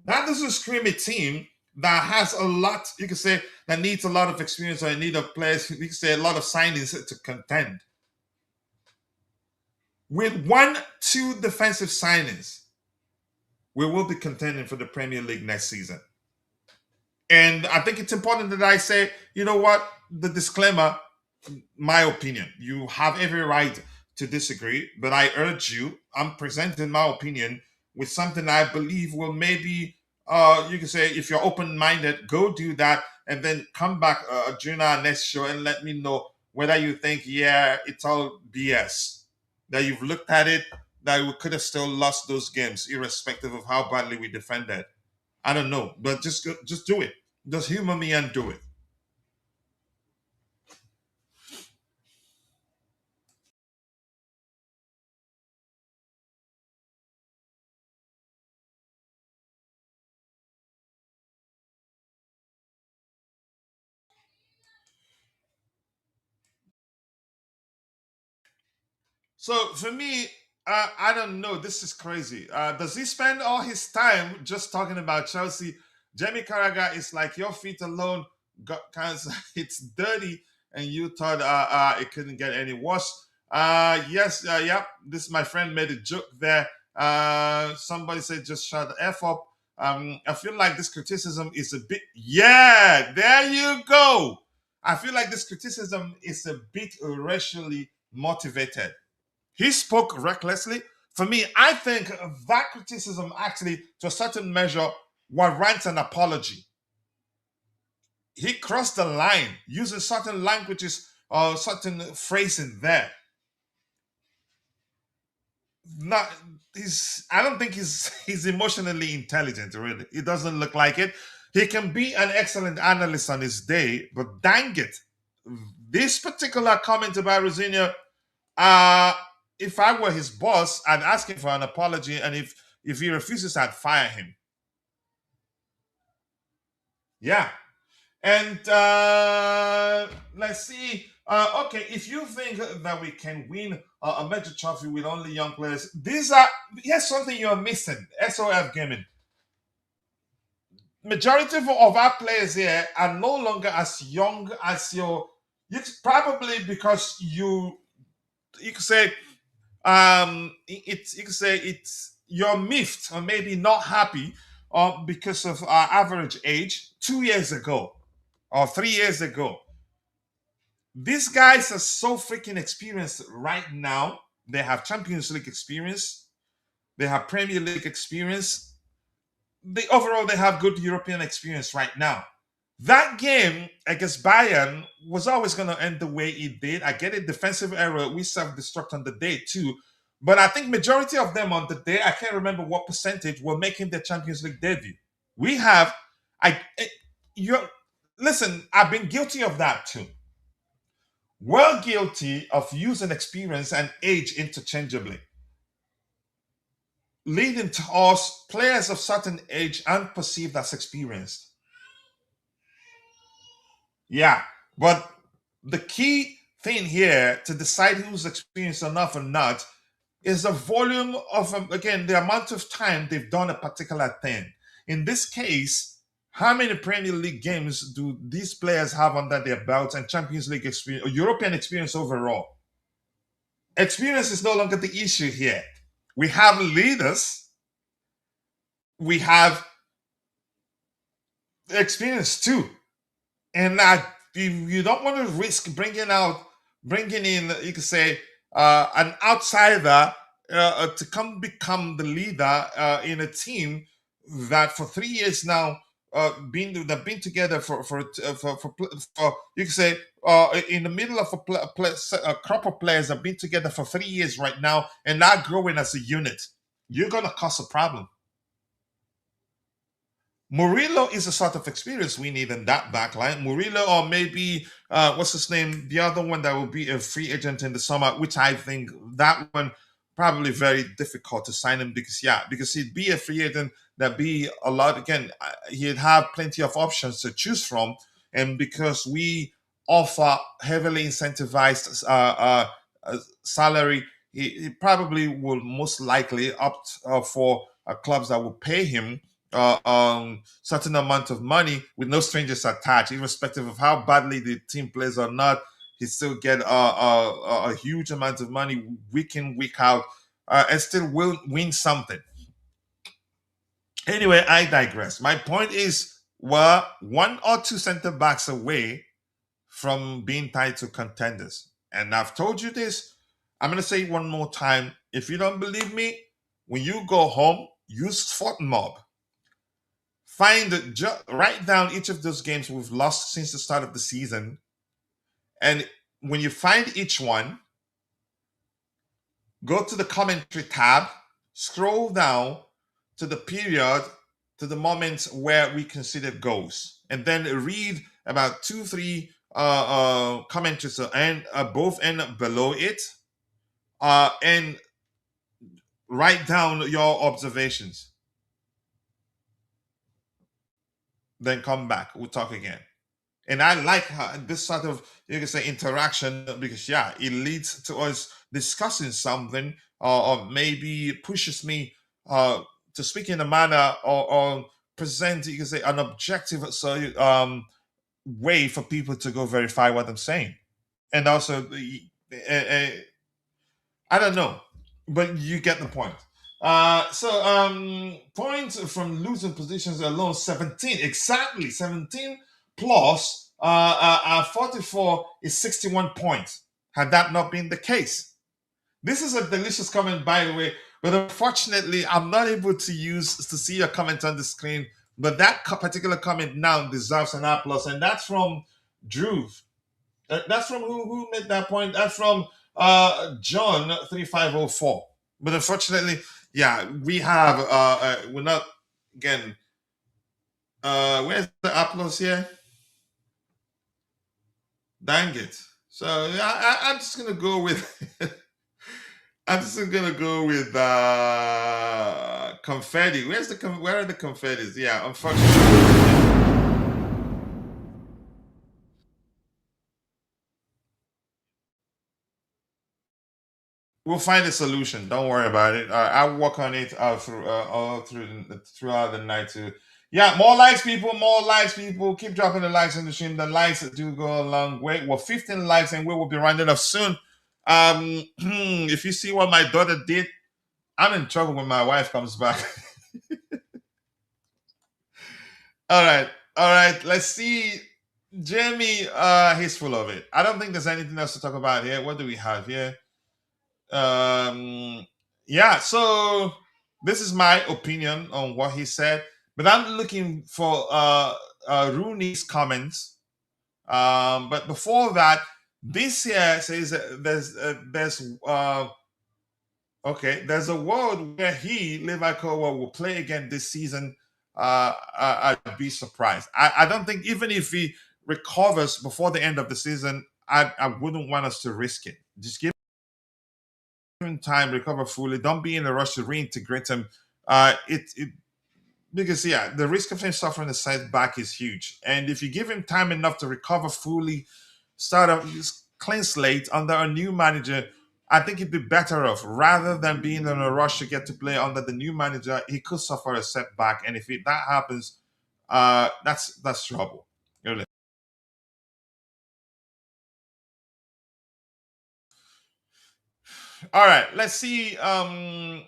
B: That doesn't scream a team that has a lot, you can say, that needs a lot of experience or a need of players, you can say a lot of signings to contend. With 1-2 defensive signings, we will be contending for the Premier League next season. And I think it's important that I say, you know what, the disclaimer, my opinion, you have every right to disagree, but I urge you, I'm presenting my opinion with something I believe will maybe, you can say, if you're open-minded, go do that, and then come back during our next show and let me know whether you think, yeah, it's all BS, that you've looked at it, that we could have still lost those games, irrespective of how badly we defended. I don't know, but just do it. Just humor me and do it. So for me, I don't know. This is crazy. Does he spend all his time just talking about Chelsea? Jamie Carragher is like your feet alone got cancer. It's dirty, and you thought it couldn't get any worse. Yes, yep. This my friend made a joke there. Somebody said just shut the f up. I feel like this criticism is a bit. Yeah, there you go. I feel like this criticism is a bit racially motivated. He spoke recklessly. For me, I think that criticism actually, to a certain measure, warrants an apology. He crossed the line using certain languages or certain phrasing there. Not I don't think he's emotionally intelligent, really. It doesn't look like it. He can be an excellent analyst on his day, but dang it. This particular comment about Rosenior, Uh, if I were his boss, I'd ask him for an apology, and if he refuses, I'd fire him. Yeah, And let's see. Okay, if you think that we can win a major trophy with only young players, here's something you're missing. SOF Gaming. Majority of our players here are no longer as young as your. It's probably because you could say it's you could say it's you're miffed or maybe not happy because of our average age 2 years ago or 3 years ago. These guys are so freaking experienced right now. They have Champions League experience. They have Premier League experience. Overall, they have good European experience right now. That game against Bayern was always going to end the way it did. I get it, defensive error. We self-destruct on the day too. But I think majority of them on the day, I can't remember what percentage, were making their Champions League debut. We have, you're, listen, I've been guilty of that too. We're guilty of using experience and age interchangeably, leading to us players of certain age and perceived as experienced. Yeah, but the key thing here to decide who's experienced enough or not is the volume of, again, the amount of time they've done a particular thing. In this case, how many Premier League games do these players have under their belts and Champions League experience, or European experience overall? Experience is no longer the issue here. We have leaders, we have experience too. And you don't want to risk bringing in, you could say, an outsider to come become the leader in a team that for 3 years now they've been together for you could say in the middle of a crop of players that have been together for 3 years right now and not growing as a unit. You're gonna cause a problem. Murillo is the sort of experience we need in that back line. Murillo, or maybe what's his name? The other one that will be a free agent in the summer, which I think that one probably very difficult to sign him because he'd be a free agent, that'd be a lot. Again, he'd have plenty of options to choose from, and because we offer heavily incentivized salary, he probably will most likely opt for clubs that will pay him certain amount of money with no strangers attached, irrespective of how badly the team plays or not. He still get a huge amount of money week in, week out, and still will win something. Anyway, I digress. My point is, we're one or two center backs away from being tied to contenders. And I've told you this. I'm going to say it one more time. If you don't believe me, when you go home, use FortMob. Write down each of those games we've lost since the start of the season. And when you find each one, go to the commentary tab, scroll down to the period, to the moments where we considered goals, and then read about 2-3 commentaries and above and below it, and write down your observations. Then come back. We'll talk again. And I like this sort of, you can say, interaction, because it leads to us discussing something, or maybe pushes me to speak in a manner or present, you can say, an objective way for people to go verify what I'm saying. And also, I don't know, but you get the point. Points from losing positions alone, 17, exactly 17 plus 44 is 61 points. Had that not been the case, this is a delicious comment, by the way, but unfortunately I'm not able to see your comment on the screen. But that particular comment now deserves an A+, and that's from Drew. That's from who made that point? That's from John 3504. But unfortunately, we have we're not, again, where's the uploads here? Dang it. So I'm just gonna go with confetti. Where are the confettis? Yeah, unfortunately. we'll find a solution. Don't worry about it. I'll work on it throughout the night too. Yeah, more likes, people. More likes, people. Keep dropping the likes in the stream. The likes do go a long way. Well, 15 likes, and we will be rounding up soon. If you see what my daughter did, I'm in trouble when my wife comes back. All right, all right. Let's see. Jamie, he's full of it. I don't think there's anything else to talk about here. What do we have here? Um, yeah, so this is my opinion on what he said, but I'm looking for Rooney's comments. But before that, this here says that there's a world where Levi Cowell, will play again this season. I'd be surprised. I don't think, even if he recovers before the end of the season, I wouldn't want us to risk it. Just give him time, recover fully. Don't be in a rush to reintegrate him. It because yeah, the risk of him suffering a setback is huge. And if you give him time enough to recover fully, start a clean slate under a new manager, I think he'd be better off rather than being in a rush to get to play under the new manager. He could suffer a setback, and if that happens, that's trouble. Really. All right, let's see. I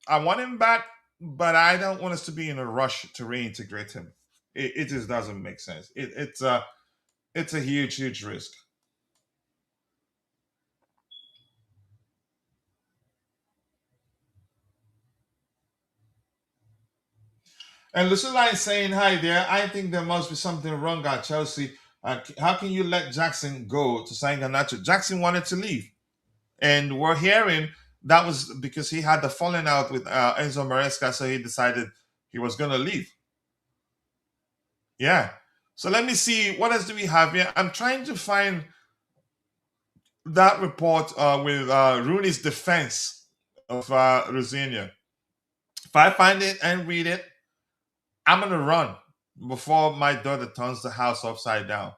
B: want him back, but I don't want us to be in a rush to reintegrate him. It just doesn't make sense. It's a huge risk. And Lucilla is saying, hi there. I think there must be something wrong at Chelsea. How can you let Jackson go to sign Garnacho? Jackson wanted to leave. And we're hearing that was because he had the falling out with Enzo Maresca, so he decided he was going to leave. Yeah. So let me see. What else do we have here? I'm trying to find that report with Rooney's defense of Rosenior. If I find it and read it, I'm gonna run before my daughter turns the house upside down.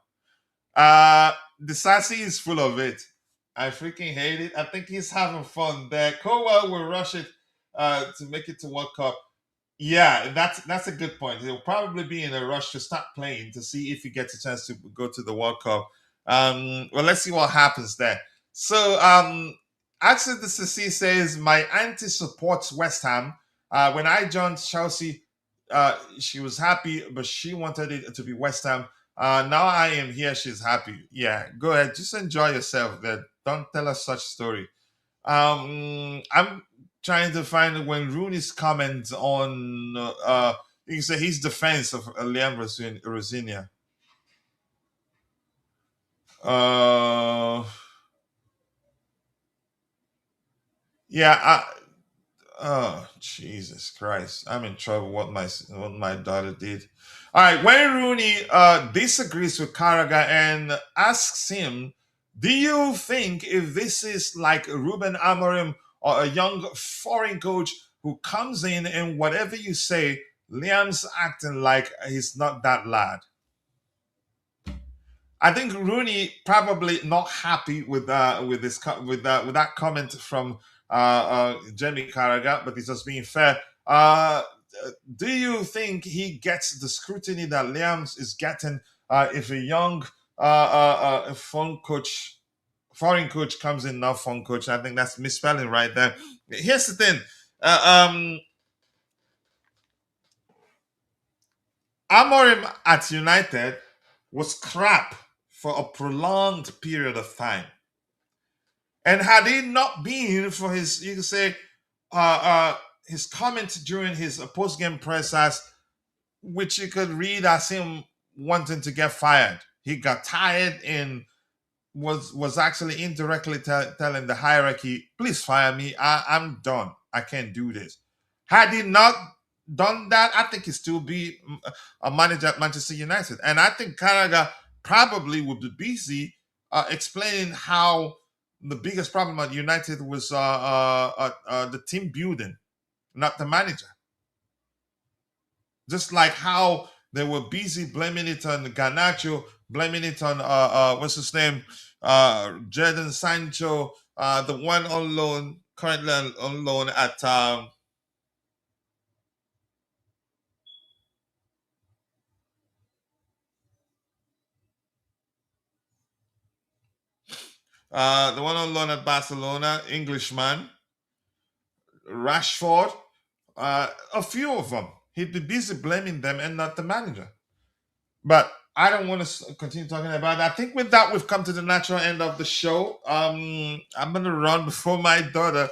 B: The Sassy is full of it. I freaking hate it. I think he's having fun there. Kowa will rush it to make it to World Cup. Yeah, that's a good point. He'll probably be in a rush to start playing to see if he gets a chance to go to the World Cup. Well, let's see what happens there. So, Axel the CC says my auntie supports West Ham. When I joined Chelsea, she was happy, but she wanted it to be West Ham. Now I am here. She's happy. Yeah, go ahead. Just enjoy yourself. There. Don't tell us such story. I'm trying to find when Rooney's comments on you can say his defense of Liam Rosinia. Yeah, oh Jesus Christ! I'm in trouble. What my daughter did. All right, when Rooney disagrees with Carragher and asks him, "Do you think if this is like Ruben Amorim or a young foreign coach who comes in and whatever you say, Liam's acting like he's not that lad?" I think Rooney probably not happy with this with that comment from Jamie Carragher, but he's just being fair. Do you think he gets the scrutiny that Liams is getting if a young foreign coach comes in, not phone coach? I think that's misspelling right there. Here's the thing. Amorim at United was crap for a prolonged period of time. And had it not been for his, you could say, his comments during his post-game pressers, which you could read as him wanting to get fired. He got tired and was actually indirectly telling the hierarchy, "Please fire me. I'm done. I can't do this." Had he not done that, I think he'd still be a manager at Manchester United. And I think Carragher probably would be busy explaining how the biggest problem at United was the team building, not the manager. Just like how they were busy blaming it on Garnacho blaming it on what's his name, Jadon Sancho, the one on loan, currently on loan at the one on loan at Barcelona, Englishman, Rashford, a few of them. He'd be busy blaming them and not the manager. But I don't want to continue talking about it. I think with that, we've come to the natural end of the show. I'm going to run before my daughter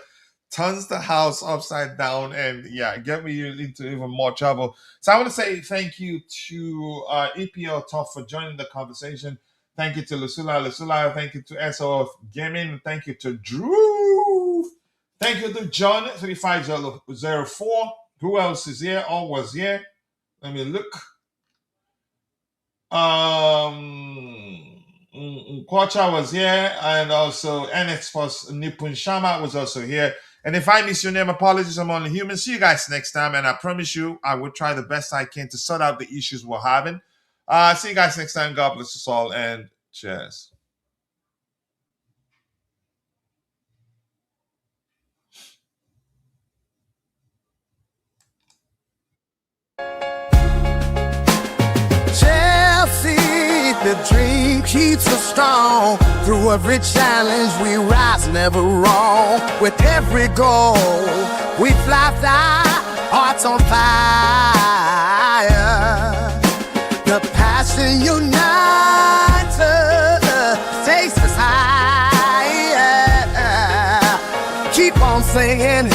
B: turns the house upside down and, yeah, get me into even more trouble. So I want to say thank you to EPL Tough for joining the conversation. Thank you to Lucilla. Thank you to SOF Gaming. Thank you to Drew. Thank you to John 3504. Who else is here or was here? Let me look. Kwacha was here, and also NX Plus Nipun Shama was also here. And if I miss your name, apologies, I'm only human. See you guys next time, and I promise you I will try the best I can to sort out the issues we're having. See you guys next time. God bless us all, and cheers.
A: The dream keeps us strong. Through every challenge we rise, never wrong. With every goal we fly, hearts on fire. The passion unites us, takes us higher. Keep on singing,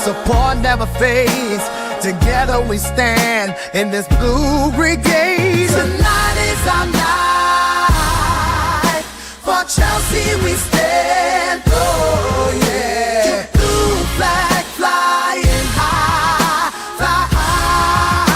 A: support never fades. Together we stand in this blue brigade. Tonight is our night. For Chelsea we stand. Oh yeah. Keep blue flag flying high, fly high.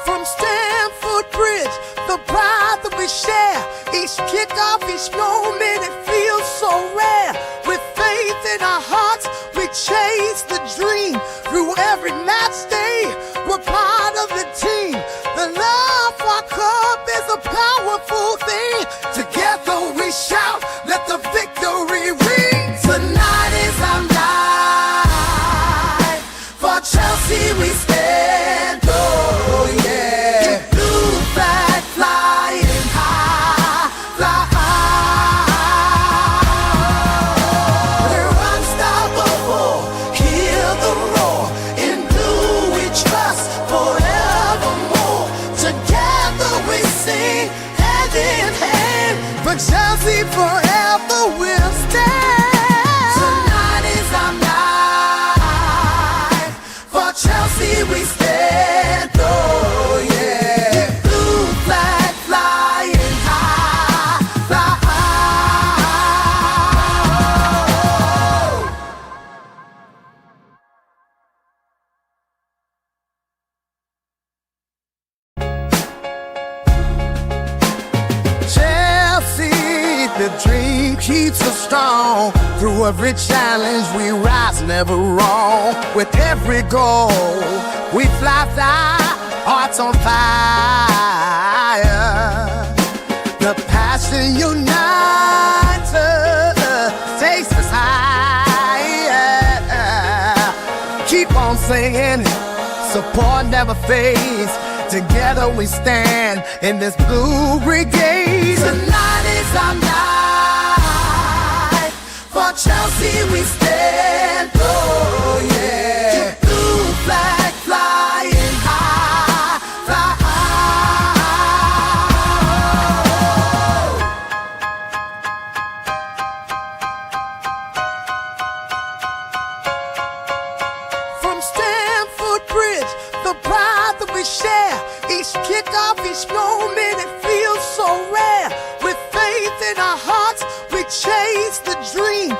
A: From Stamford Bridge, the pride that we share. Each kickoff, each moment, it feels so rare. With faith in our hearts, we chase the dream. Through every match day, we're part of the team. The love for our club is a powerful thing. Together we shout, let the victory ring. Tonight is our night. For Chelsea we stand. Oh yeah. Keep blue flag flying high, fly high. We're unstoppable. Hear the roar. In blue we trust forevermore. Together we sing hand in hand. For Chelsea forever we'll stand. Tonight is our night. For Chelsea we stand. Oh yeah. Blue flag flying high, fly high. Chelsea, the dream keeps us strong. Through every challenge we rise, never wrong. With every goal we fly, hearts on fire. The passion unites us, takes us higher. Keep on singing, support never fades. Together we stand in this blue brigade. Tonight is our night. For Chelsea we stand. Oh yeah. Keep blue flag flying high, fly high. From Stamford Bridge, the pride that we share. Each kickoff, each moment, it feels so rare. With faith in our hearts, we chase the dream.